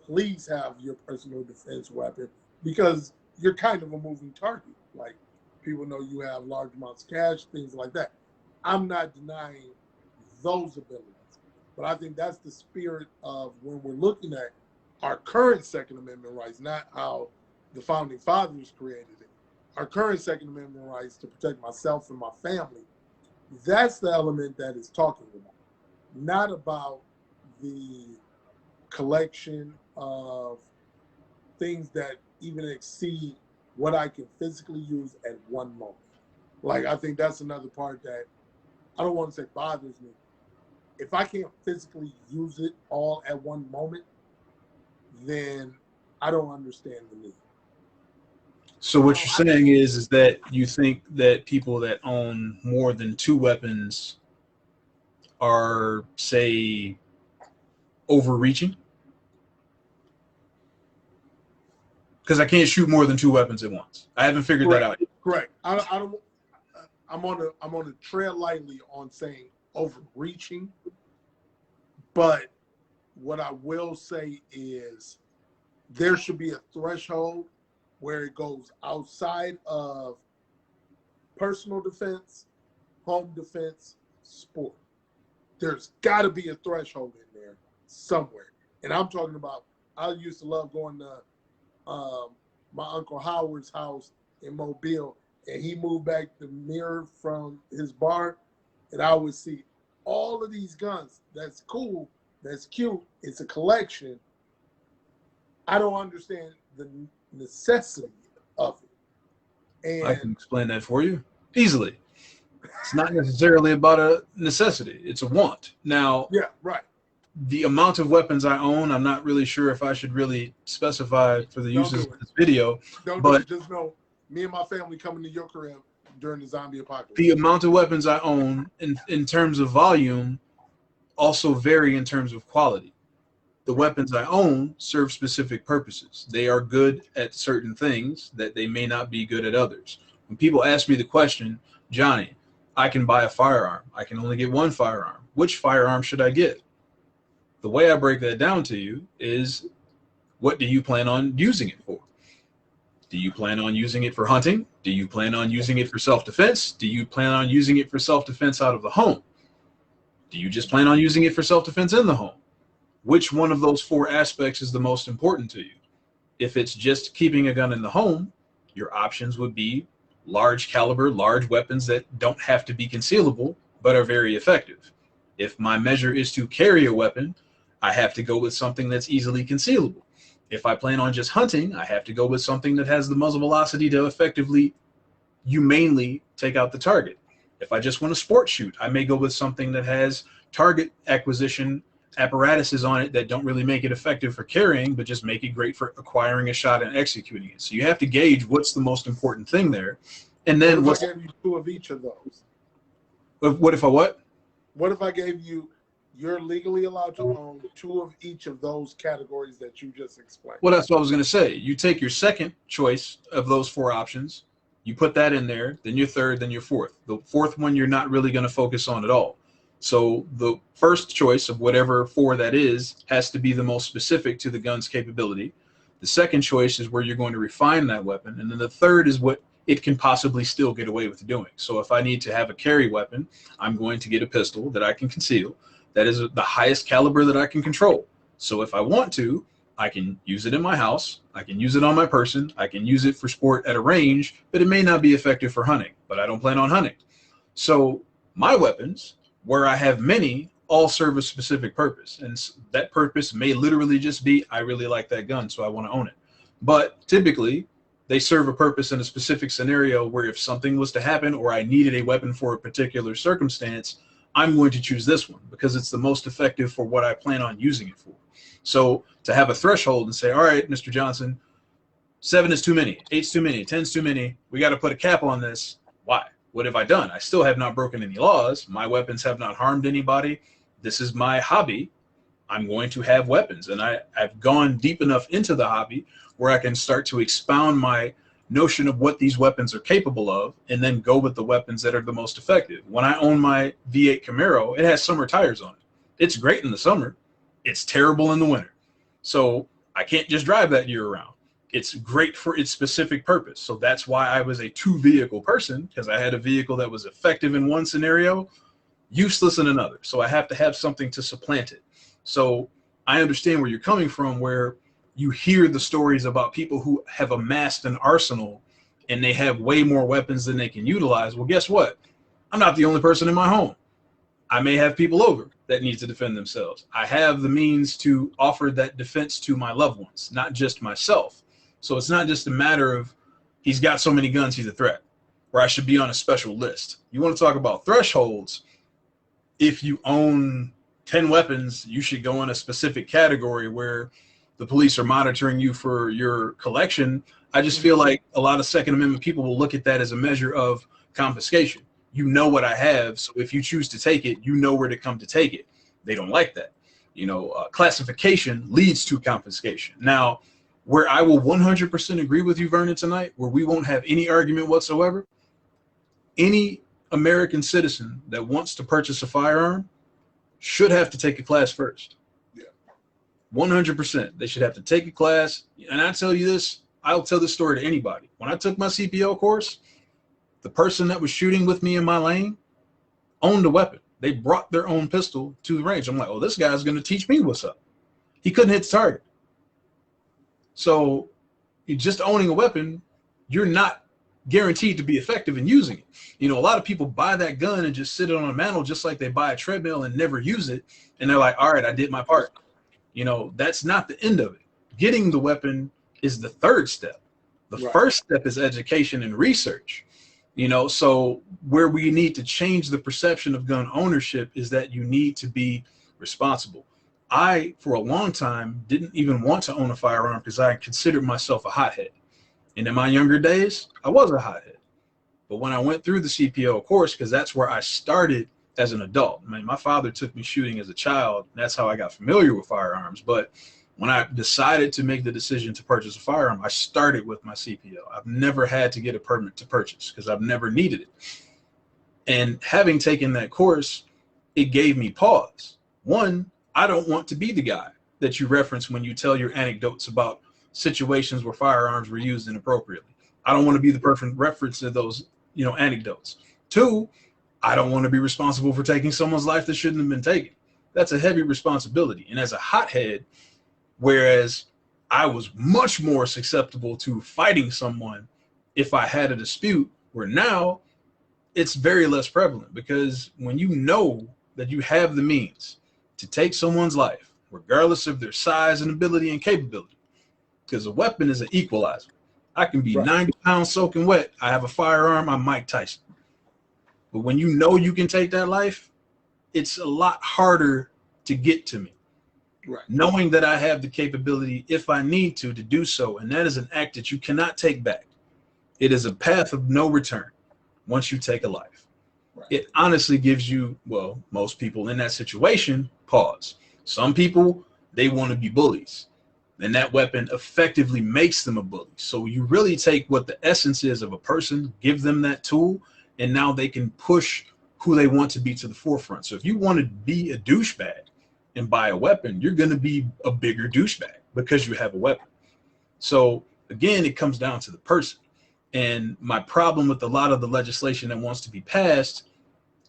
please have your personal defense weapon, because you're kind of a moving target. Like, people know you have large amounts of cash, things like that. I'm not denying those abilities, but I think that's the spirit of when we're looking at our current Second Amendment rights, not how the founding fathers created it. Our current Second Amendment rights to protect myself and my family. That's the element that it's talking about, not about the collection of things that even exceed what I can physically use at one moment. Like, I think that's another part that I don't want to say bothers me. If I can't physically use it all at one moment, then I don't understand the need. So what you're saying is that you think that people that own more than 2 weapons are, say, overreaching? Because I can't shoot more than 2 weapons at once. I haven't figured that out yet. Correct. I don't. I'm on a tread lightly on saying overreaching, but what I will say is there should be a threshold where it goes outside of personal defense, home defense, sport. There's got to be a threshold in there somewhere. And I'm talking about, I used to love going to my Uncle Howard's house in Mobile, and he moved back the mirror from his bar, and I would see all of these guns. That's cool. That's cute. It's a collection. I don't understand the necessity of it. And I can explain that for you easily. It's not necessarily about a necessity. It's a want. Now, yeah, right. The amount of weapons I own, I'm not really sure if I should really specify for the uses of this video. But just know, me and my family coming to your crib during the zombie apocalypse. The amount of weapons I own in terms of volume also vary in terms of quality. The weapons I own serve specific purposes. They are good at certain things that they may not be good at others. When people ask me the question, Johnny, I can buy a firearm. I can only get one firearm. Which firearm should I get? The way I break that down to you is, what do you plan on using it for? Do you plan on using it for hunting? Do you plan on using it for self-defense? Do you plan on using it for self-defense out of the home? Do you just plan on using it for self-defense in the home? Which one of those 4 aspects is the most important to you? If it's just keeping a gun in the home, your options would be large caliber, large weapons that don't have to be concealable, but are very effective. If my measure is to carry a weapon, I have to go with something that's easily concealable. If I plan on just hunting, I have to go with something that has the muzzle velocity to effectively, humanely take out the target. If I just want to sport shoot, I may go with something that has target acquisition apparatuses on it that don't really make it effective for carrying, but just make it great for acquiring a shot and executing it. So you have to gauge what's the most important thing there. And then what if I gave you 2 of each of those? What if I what? What if I gave you, you're legally allowed to own 2 of each of those categories that you just explained? Well, that's what I was going to say. You take your second choice of those 4 options, you put that in there, then your third, then your fourth. The fourth one you're not really going to focus on at all. So the first choice of whatever 4 that is has to be the most specific to the gun's capability. The second choice is where you're going to refine that weapon. And then the third is what it can possibly still get away with doing. So if I need to have a carry weapon, I'm going to get a pistol that I can conceal. That is the highest caliber that I can control. So if I want to, I can use it in my house. I can use it on my person. I can use it for sport at a range, but it may not be effective for hunting, but I don't plan on hunting. So my weapons, where I have many, all serve a specific purpose. And that purpose may literally just be, I really like that gun, so I want to own it. But typically, they serve a purpose in a specific scenario where if something was to happen or I needed a weapon for a particular circumstance, I'm going to choose this one because it's the most effective for what I plan on using it for. So to have a threshold and say, all right, Mr. Johnson, 7 is too many, 8's too many, 10's too many. We got to put a cap on this. Why? What have I done? I still have not broken any laws. My weapons have not harmed anybody. This is my hobby. I'm going to have weapons. And I've gone deep enough into the hobby where I can start to expound my notion of what these weapons are capable of and then go with the weapons that are the most effective. When I own my V8 Camaro, it has summer tires on it. It's great in the summer. It's terrible in the winter. So I can't just drive that year round. It's great for its specific purpose. So that's why I was a 2-vehicle person, because I had a vehicle that was effective in one scenario, useless in another. So I have to have something to supplant it. So I understand where you're coming from, where you hear the stories about people who have amassed an arsenal and they have way more weapons than they can utilize. Well, guess what? I'm not the only person in my home. I may have people over. that need to defend themselves. I have the means to offer that defense to my loved ones, not just myself. So it's not just a matter of he's got so many guns, he's a threat, or I should be on a special list. You want to talk about thresholds? If you own 10 weapons, you should go in a specific category where the police are monitoring you for your collection. I just feel like a lot of Second Amendment people will look at that as a measure of confiscation. You know what I have, so if you choose to take it, you know where to come to take it. They don't like that. Classification leads to confiscation. Now, where I will 100% agree with you, Vernon, tonight, where we won't have any argument whatsoever, any American citizen that wants to purchase a firearm should have to take a class first. Yeah. 100%. They should have to take a class. And I tell you this, I'll tell this story to anybody. When I took my CPO course, the person that was shooting with me in my lane owned a weapon. They brought their own pistol to the range. I'm like, oh, this guy's going to teach me what's up. He couldn't hit the target. So just owning a weapon, you're not guaranteed to be effective in using it. A lot of people buy that gun and just sit it on a mantle just like they buy a treadmill and never use it. And they're like, all right, I did my part. That's not the end of it. Getting the weapon is the third step. The first step is education and research. So where we need to change the perception of gun ownership is that you need to be responsible. I, for a long time, didn't even want to own a firearm because I considered myself a hothead. And in my younger days, I was a hothead. But when I went through the CPO course, because that's where I started as an adult. My father took me shooting as a child. That's how I got familiar with firearms. But when I decided to make the decision to purchase a firearm, I started with my CPO. I've never had to get a permit to purchase because I've never needed it. And having taken that course, it gave me pause. One, I don't want to be the guy that you reference when you tell your anecdotes about situations where firearms were used inappropriately. I don't want to be the perfect reference to those, anecdotes. Two, I don't want to be responsible for taking someone's life that shouldn't have been taken. That's a heavy responsibility. And as a hothead, whereas I was much more susceptible to fighting someone if I had a dispute, where now it's very less prevalent, because when you know that you have the means to take someone's life, regardless of their size and ability and capability, because a weapon is an equalizer. I can be 90 pounds soaking wet. I have a firearm. I'm Mike Tyson. But when you know you can take that life, it's a lot harder to get to me. Right. Knowing that I have the capability, if I need to do so. And that is an act that you cannot take back. It is a path of no return once you take a life. Right. It honestly gives you, well, most people in that situation, pause. Some people, they want to be bullies. And that weapon effectively makes them a bully. So you really take what the essence is of a person, give them that tool, and now they can push who they want to be to the forefront. So if you want to be a douchebag and buy a weapon, you're going to be a bigger douchebag because you have a weapon. So again, it comes down to the person. And my problem with a lot of the legislation that wants to be passed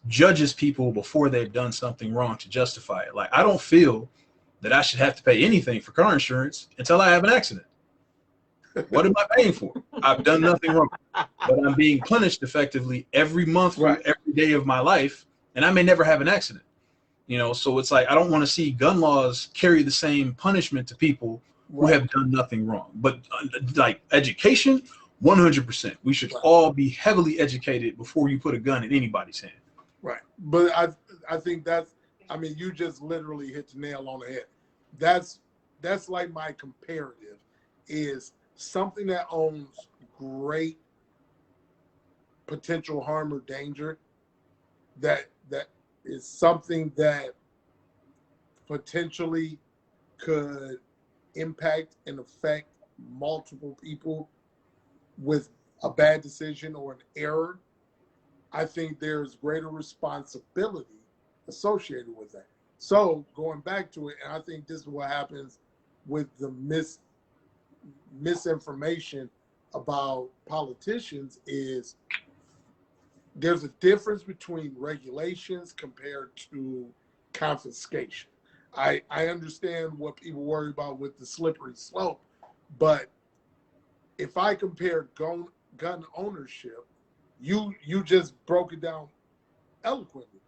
judges people before they've done something wrong to justify it. Like, I don't feel that I should have to pay anything for car insurance until I have an accident. What am I paying for? I've done nothing wrong, but I'm being punished effectively every month for every day of my life, and I may never have an accident. So it's like, I don't want to see gun laws carry the same punishment to people who have done nothing wrong. But like education, 100%. We should all be heavily educated before you put a gun in anybody's hand. Right. But I think you just literally hit the nail on the head. That's like my comparative is something that owns great potential harm or danger, that is something that potentially could impact and affect multiple people with a bad decision or an error. I think there's greater responsibility associated with that. So going back to it, and I think this is what happens with the misinformation about politicians, is there's a difference between regulations compared to confiscation. I understand what people worry about with the slippery slope, but if I compare gun ownership, you just broke it down eloquently.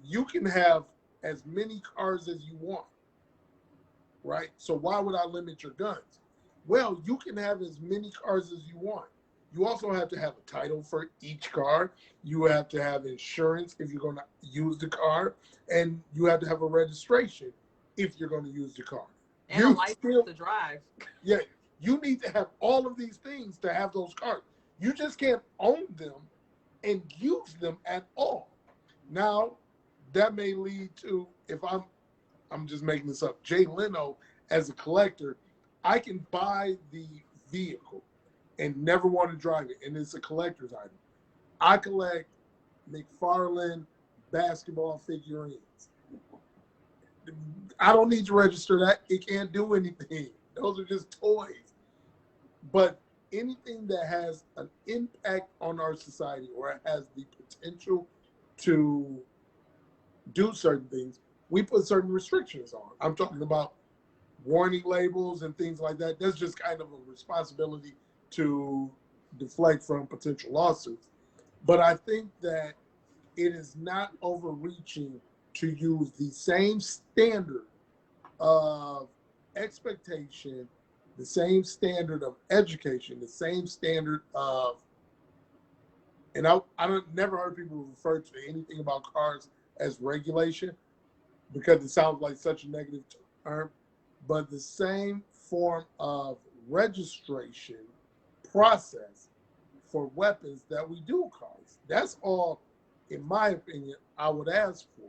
You can have as many cars as you want, right? So why would I limit your guns? Well, you can have as many cars as you want. You also have to have a title for each car. You have to have insurance if you're going to use the car, and you have to have a registration if you're going to use the car. And a license to drive. Yeah, you need to have all of these things to have those cars. You just can't own them and use them at all. Now, that may lead to, if I'm just making this up, Jay Leno as a collector, I can buy the vehicle and never want to drive it, and it's a collector's item. I collect McFarlane basketball figurines. I don't need to register that. It can't do anything. Those are just toys. But anything that has an impact on our society or has the potential to do certain things, we put certain restrictions on. I'm talking about warning labels and things like that. That's just kind of a responsibility to deflect from potential lawsuits. But I think that it is not overreaching to use the same standard of expectation, the same standard of education, the same standard of, and I don't never heard people refer to anything about cars as regulation because it sounds like such a negative term, but the same form of registration process for weapons that we do cars. That's all, in my opinion, I would ask for.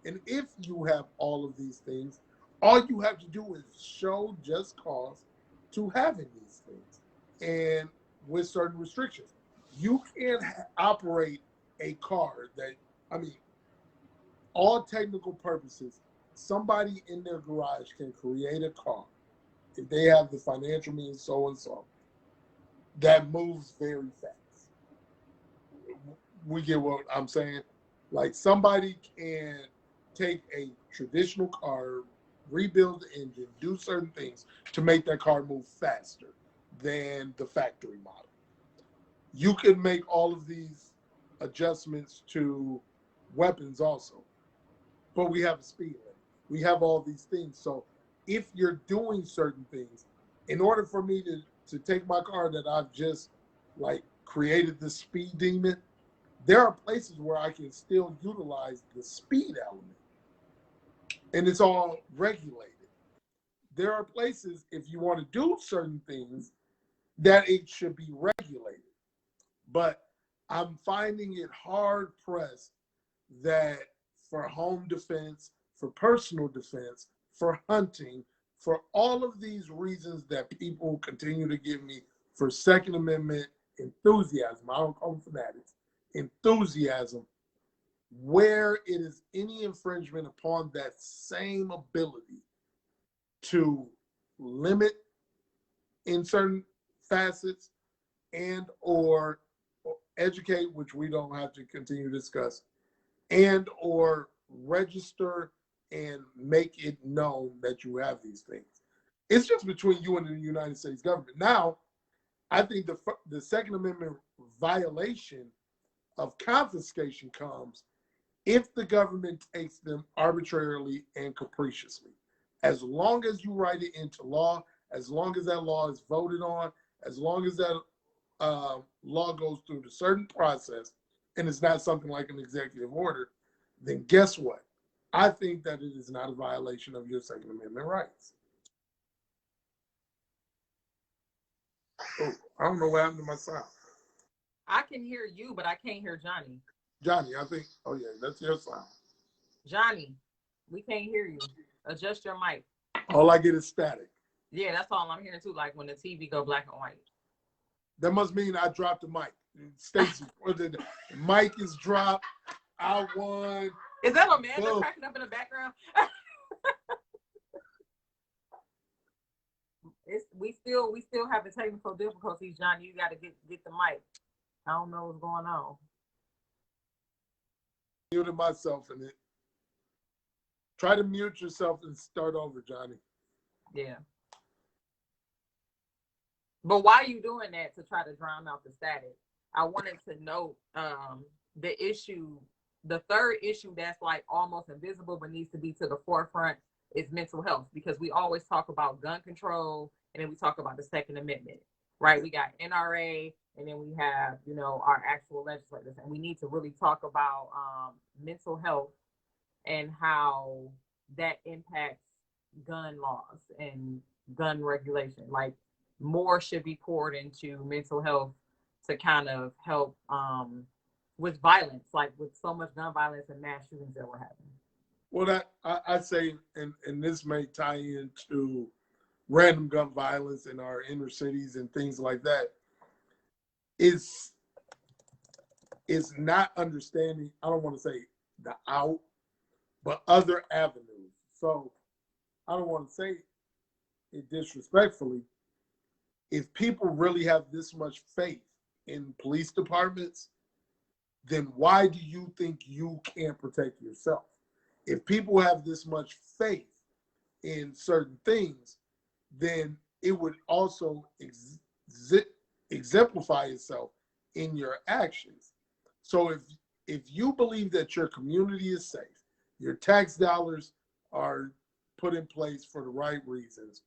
And if you have all of these things, all you have to do is show just cause to having these things, and with certain restrictions. You can't operate a car that, I mean, all technical purposes, somebody in their garage can create a car if they have the financial means, so and so, that moves very fast. We get what I'm saying? Like somebody can take a traditional car, rebuild the engine, do certain things to make that car move faster than the factory model. You can make all of these adjustments to weapons also, but we have a speed limit. We have all these things. So if you're doing certain things, in order for me to take my car that I've just like created the speed demon, there are places where I can still utilize the speed element, and it's all regulated. There are places, if you want to do certain things, that it should be regulated. But I'm finding it hard pressed that for home defense, for personal defense, for hunting, for all of these reasons that people continue to give me for Second Amendment enthusiasm, I don't call them fanatics, enthusiasm, where it is any infringement upon that same ability to limit in certain facets and or educate, which we don't have to continue to discuss, and or register and make it known that you have these things. It's just between you and the United States government. Now, I think the Second Amendment violation of confiscation comes if the government takes them arbitrarily and capriciously. As long as you write it into law, as long as that law is voted on, as long as that law goes through a certain process, and it's not something like an executive order, then guess what? I think that it is not a violation of your Second Amendment rights. Oh, I don't know what happened to my sound. I can hear you, but I can't hear Johnny. Johnny, I think, oh yeah, that's your sound. Johnny, we can't hear you. Adjust your mic. All I get is static. Yeah, that's all I'm hearing too, like when the TV go black and white. That must mean I dropped the mic. Stacy, the mic is dropped. I won. Is that Amanda cracking up in the background? We still have the technical difficulties, Johnny. You got to get the mic. I don't know what's going on. Muted myself in it. Try to mute yourself and start over, Johnny. Yeah. But why are you doing that to try to drown out the static? I wanted to note the issue the third issue that's like almost invisible but needs to be to the forefront is mental health, because we always talk about gun control and then we talk about the Second Amendment, right? We got NRA and then we have, you know, our actual legislators, and we need to really talk about mental health and how that impacts gun laws and gun regulation. Like, more should be poured into mental health to kind of help with violence, like with so much gun violence and mass shootings that we're having. Well, I'd say, and this may tie into random gun violence in our inner cities and things like that, is not understanding, I don't want to say the out, but other avenues. So I don't want to say it disrespectfully. If people really have this much faith in police departments, then why do you think you can't protect yourself? If people have this much faith in certain things, then it would also exemplify itself in your actions. So if you believe that your community is safe, your tax dollars are put in place for the right reasons,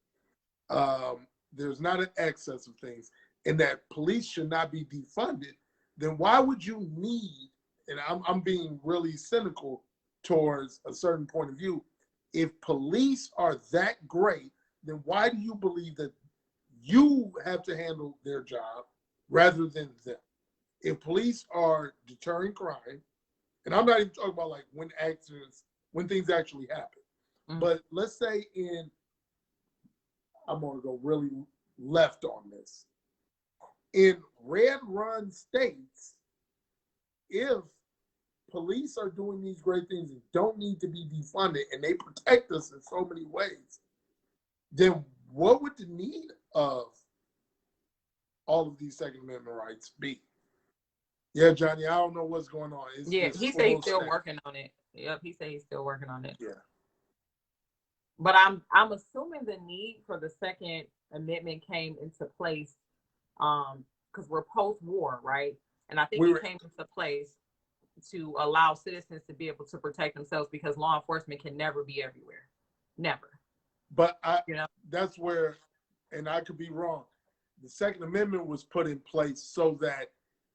there's not an excess of things, and that police should not be defunded, then why would you need, and I'm being really cynical towards a certain point of view, if police are that great, then why do you believe that you have to handle their job rather than them? If police are deterring crime, and I'm not even talking about like when things actually happen, but let's say I'm gonna go really left on this. In red run states, if police are doing these great things and don't need to be defunded and they protect us in so many ways, then what would the need of all of these Second Amendment rights be? Yeah, Johnny, I don't know what's going on. He said he's still working on it. Yep, he said he's still working on it. Yeah. But I'm assuming the need for the Second Amendment came into place because we're post-war, right? And I think it came into place to allow citizens to be able to protect themselves, because law enforcement can never be everywhere. Never. But that's where, and I could be wrong, the Second Amendment was put in place so that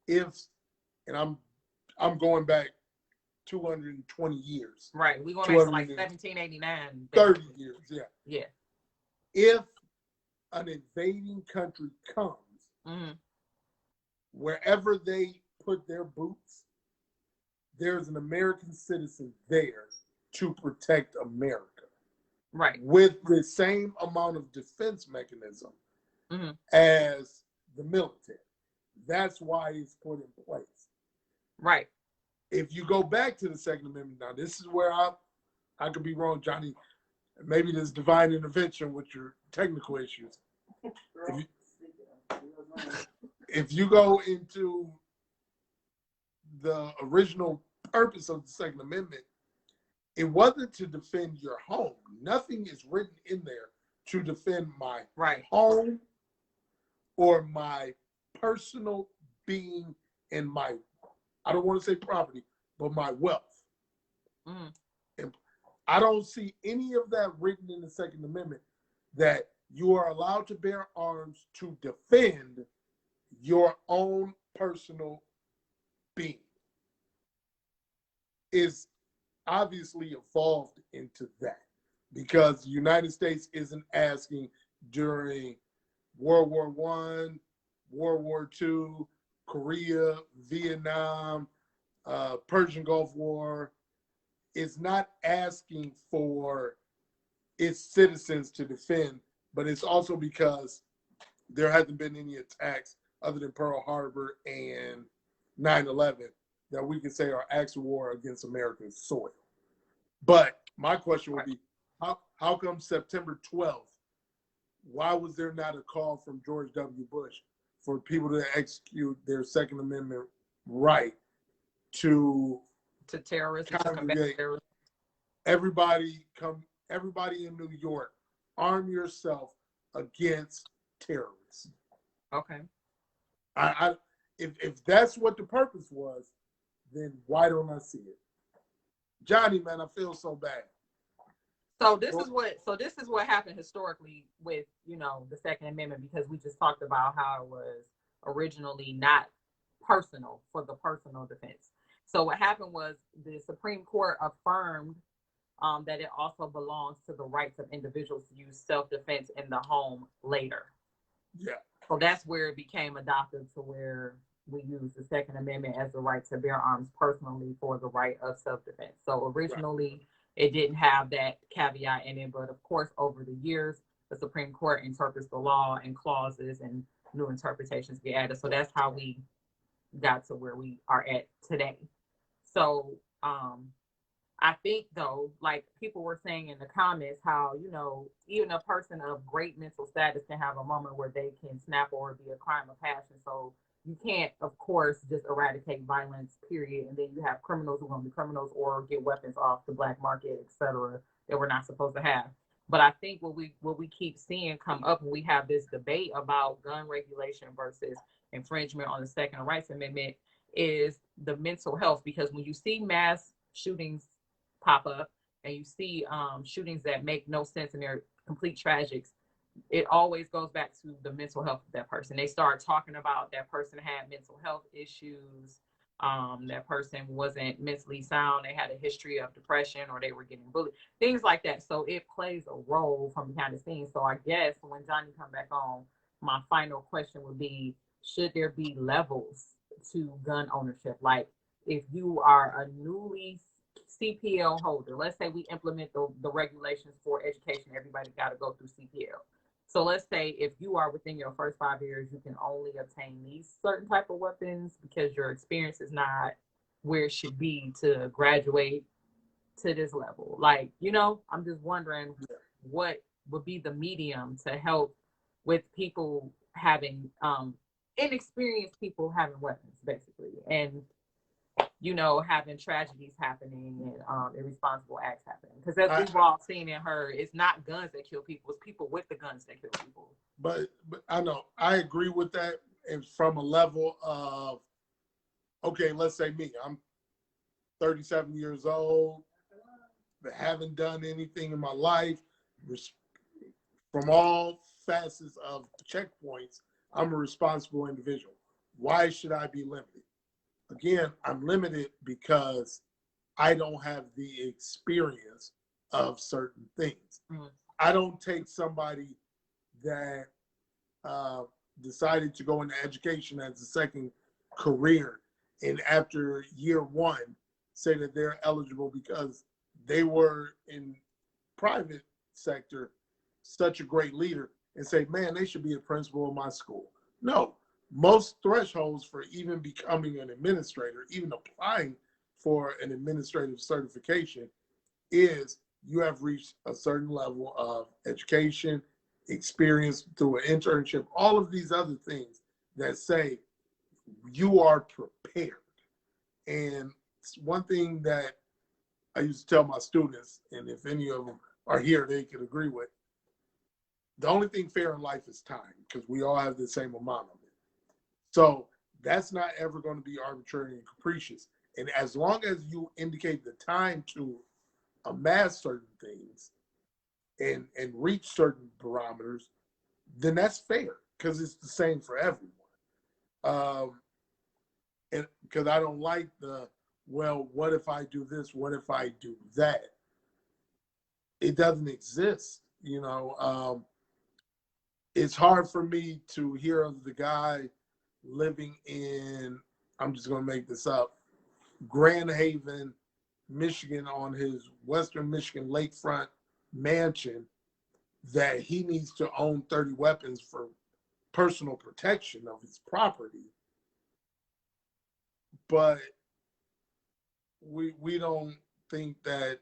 and I'm going back 220 years. Right. We're going back to like 1789. 30 years, yeah. Yeah. If an invading country comes, wherever they put their boots, there's an American citizen there to protect America. Right. With the same amount of defense mechanism as the military. That's why it's put in place. Right. If you go back to the Second Amendment, now this is where I could be wrong, Johnny. Maybe there's divine intervention with your technical issues. If you go into the original purpose of the Second Amendment, it wasn't to defend your home. Nothing is written in there to defend my home or my personal being and my, I don't want to say property, but my wealth. And I don't see any of that written in the Second Amendment, that you are allowed to bear arms to defend your own personal being. Is obviously evolved into that, because the United States isn't asking during World War I, World War II, Korea, Vietnam, Persian Gulf War. It's not asking for its citizens to defend, but it's also because there hasn't been any attacks other than Pearl Harbor and 9/11 that we can say are acts of war against American soil. But my question would be, how come September 12th, why was there not a call from George W. Bush for people to execute their Second Amendment right to terrorism? Everybody in New York, arm yourself against terrorists. Okay. If that's what the purpose was, then why don't I see it? Johnny, man, I feel so bad. So this is what happened historically with, the Second Amendment, because we just talked about how it was originally not personal for the personal defense. So what happened was the Supreme Court affirmed that it also belongs to the rights of individuals to use self-defense in the home later. Yeah. So that's where it became adopted, to where we use the Second Amendment as the right to bear arms personally for the right of self-defense. So originally, it didn't have that caveat in it, but of course, over the years, the Supreme Court interprets the law, and clauses and new interpretations get added. So that's how we got to where we are at today. So I think, though, like people were saying in the comments, how, even a person of great mental status can have a moment where they can snap or be a crime of passion. So you can't, of course, just eradicate violence, period. And then you have criminals who want to be criminals or get weapons off the black market, et cetera, that we're not supposed to have. But I think what we keep seeing come up when we have this debate about gun regulation versus infringement on the Second Rights Amendment is the mental health. Because when you see mass shootings pop up, and you see shootings that make no sense and they're complete tragics, it always goes back to the mental health of that person. They start talking about that person had mental health issues, that person wasn't mentally sound, they had a history of depression, or they were getting bullied, things like that. So it plays a role from behind the scenes. So I guess when Johnny come back on, my final question would be, should there be levels to gun ownership? Like, if you are a newly CPL holder, let's say we implement the regulations for education, everybody got to go through CPL. So let's say if you are within your first 5 years, you can only obtain these certain type of weapons because your experience is not where it should be to graduate to this level. Like, I'm just wondering what would be the medium to help with people having inexperienced people having weapons, basically, and having tragedies happening and irresponsible acts happening. Because as we've all seen and heard, it's not guns that kill people, it's people with the guns that kill people. But I know, I agree with that. And from a level of, okay, let's say me, I'm 37 years old, but haven't done anything in my life. From all facets of checkpoints, I'm a responsible individual. Why should I be limited? Again, I'm limited because I don't have the experience of certain things. Mm-hmm. I don't take somebody that decided to go into education as a second career, and after year one, say that they're eligible because they were in private sector such a great leader, and say, man, they should be a principal in my school. No. Most thresholds for even becoming an administrator, even applying for an administrative certification, is you have reached a certain level of education, experience through an internship, all of these other things that say you are prepared. And one thing that I used to tell my students, and if any of them are here, they could agree with, the only thing fair in life is time, because we all have the same amount of it. So that's not ever going to be arbitrary and capricious. And as long as you indicate the time to amass certain things and reach certain barometers, then that's fair, because it's the same for everyone. And because I don't like well, what if I do this? What if I do that? It doesn't exist. It's hard for me to hear of the guy living in, I'm just going to make this up, Grand Haven, Michigan, on his Western Michigan lakefront mansion, that he needs to own 30 weapons for personal protection of his property. But we don't think that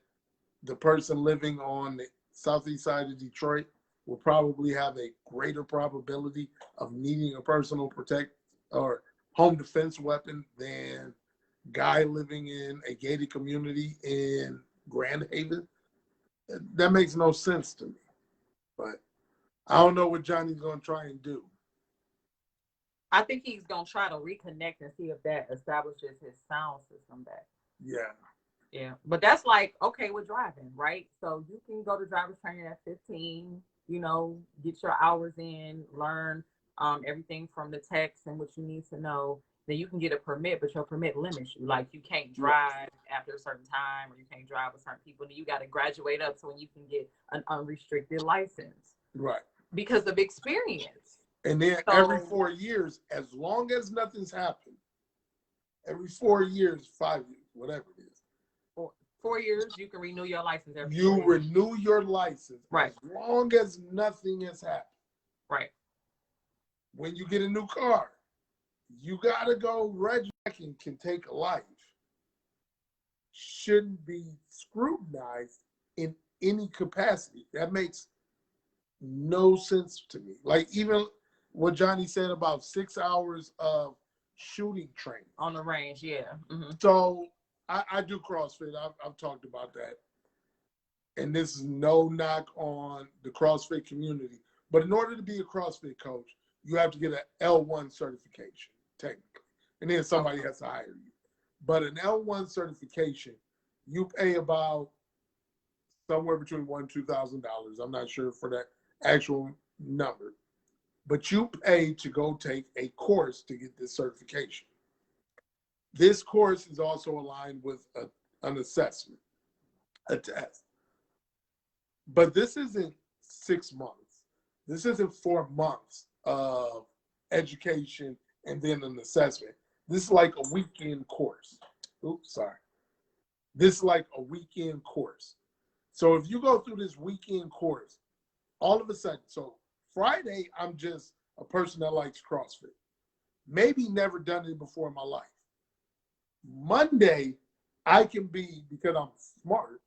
the person living on the southeast side of Detroit will probably have a greater probability of needing a personal or home defense weapon than guy living in a gated community in Grand Haven. That makes no sense to me. But I don't know what Johnny's going to try and do. I think he's going to try to reconnect and see if that establishes his sound system back. Yeah. Yeah, but that's like okay with driving, right? So you can go to driver's training at 15, get your hours in, learn everything from the text and what you need to know. Then you can get a permit, but your permit limits you. Like you can't drive after a certain time, or you can't drive with certain people. Then you got to graduate up so when you can get an unrestricted license, Right. because of experience. And then So, every 4 years, as long as nothing's happened, every 4 years, 5 years, whatever it is. 4 years, you can renew your license every You 4 years. renew your license Right. as long as nothing has happened. Right. When you get a new car, you gotta go register and can take a life. Shouldn't be scrutinized in any capacity. That makes no sense to me. Like even what Johnny said about 6 hours of shooting training on the range, yeah. Mm-hmm. So I do CrossFit. I've talked about that. And this is no knock on the CrossFit community. But in order to be a CrossFit coach, you have to get an L1 certification, technically. And then somebody has to hire you. But an L1 certification, you pay about somewhere between $1,000 and $2,000. I'm not sure for that actual number. But you pay to go take a course to get this certification. This course is also aligned with an assessment, a test. But this isn't 6 months. This isn't 4 months of education and then an assessment. This is like a weekend course. Oops, sorry. This is like a weekend course. So if you go through this weekend course, all of a sudden, so Friday, I'm just a person that likes CrossFit. Maybe never done it before in my life. Monday, I can be, because I'm smart,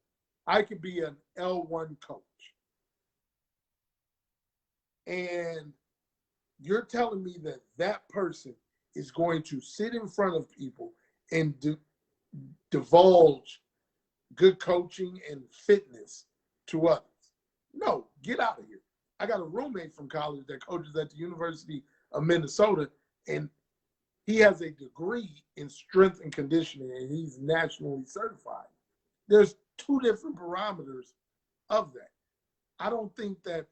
I can be an L1 coach. And you're telling me that that person is going to sit in front of people and divulge good coaching and fitness to others. No, get out of here. I got a roommate from college that coaches at the University of Minnesota, and he has a degree in strength and conditioning, and he's nationally certified. There's two different parameters of that. I don't think that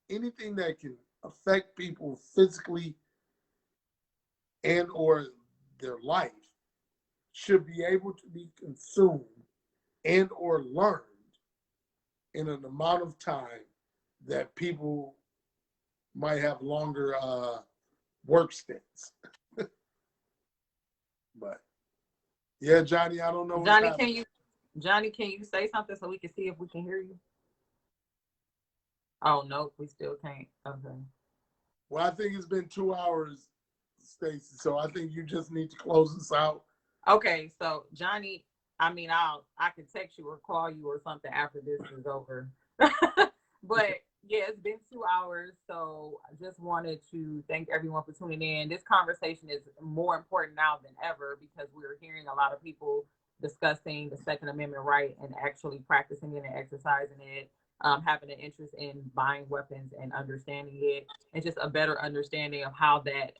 anything that can affect people physically and or their life should be able to be consumed and or learned in an amount of time that people might have longer work stints. But yeah, Johnny, I don't know. Johnny, can you say something so we can see if we can hear you? Oh no, we still can't. Okay. Well, I think it's been 2 hours, Stacey. So I think you just need to close this out. Okay, so Johnny, I can text you or call you or something after this is over. But yeah, it's been 2 hours. So I just wanted to thank everyone for tuning in. This conversation is more important now than ever because we're hearing a lot of people discussing the Second Amendment right and actually practicing it and exercising it, having an interest in buying weapons and understanding it, and just a better understanding of how that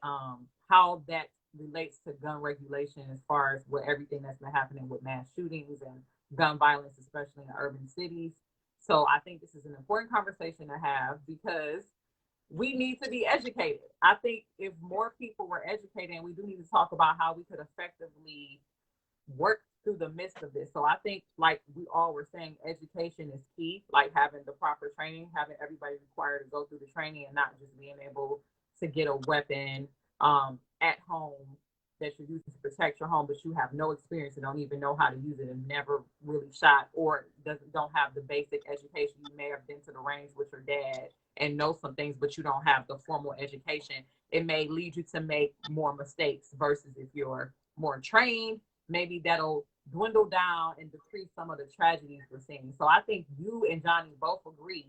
relates to gun regulation as far as with everything that's been happening with mass shootings and gun violence, especially in urban cities. So I think this is an important conversation to have because we need to be educated. I think if more people were educated, and we do need to talk about how we could effectively work through the midst of this. So I think, like we all were saying, education is key, like having the proper training, having everybody required to go through the training and not just being able to get a weapon at home that you're using to protect your home, but you have no experience and don't even know how to use it and never really shot or don't have the basic education. You may have been to the range with your dad and know some things, but you don't have the formal education. It may lead you to make more mistakes versus if you're more trained, maybe that'll dwindle down and decrease some of the tragedies we're seeing. So I think you and Johnny both agree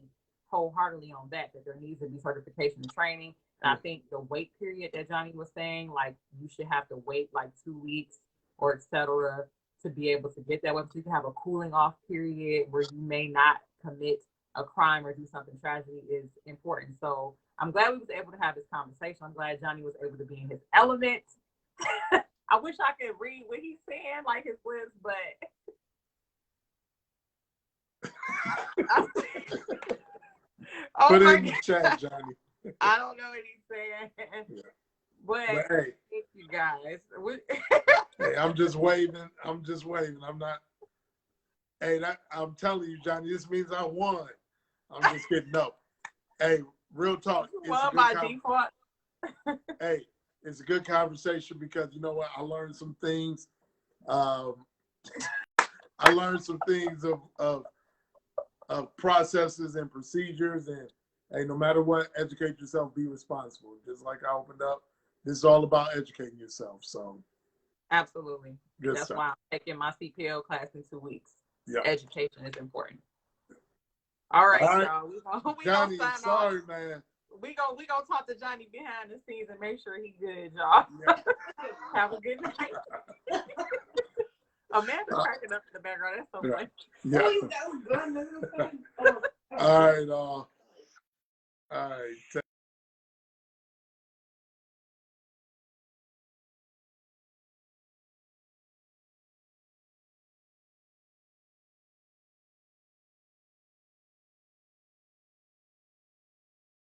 wholeheartedly on that there needs to be certification and training. And I think the wait period that Johnny was saying, like you should have to wait like 2 weeks or et cetera to be able to get that weapon. So you can have a cooling off period where you may not commit a crime or do something tragedy is important. So I'm glad we was able to have this conversation. I'm glad Johnny was able to be in his element. I wish I could read what he's saying, like his lips, but Oh Put it my in the God. chat, Johnny. I don't know what he's saying. Yeah. But But hey, thank you guys. hey, I'm just waving. I'm not. Hey, I'm telling you, Johnny, this means I won. I'm just kidding. No. Hey, real talk. You won by default. Hey, it's a good conversation because you know what? I learned some things. I learned some things of processes and procedures, and hey, no matter what, educate yourself, be responsible. Just like I opened up, this is all about educating yourself. So Absolutely. good That's stuff. why I'm taking my CPL class in 2 weeks. Yeah. Education is important. All right, y'all. We Johnny, gonna sign sorry, off. man. We gonna talk to Johnny behind the scenes and make sure he good, y'all. Yeah. Have a good night. Amanda cracking up in the background. That's so funny. Yeah. All right. All right.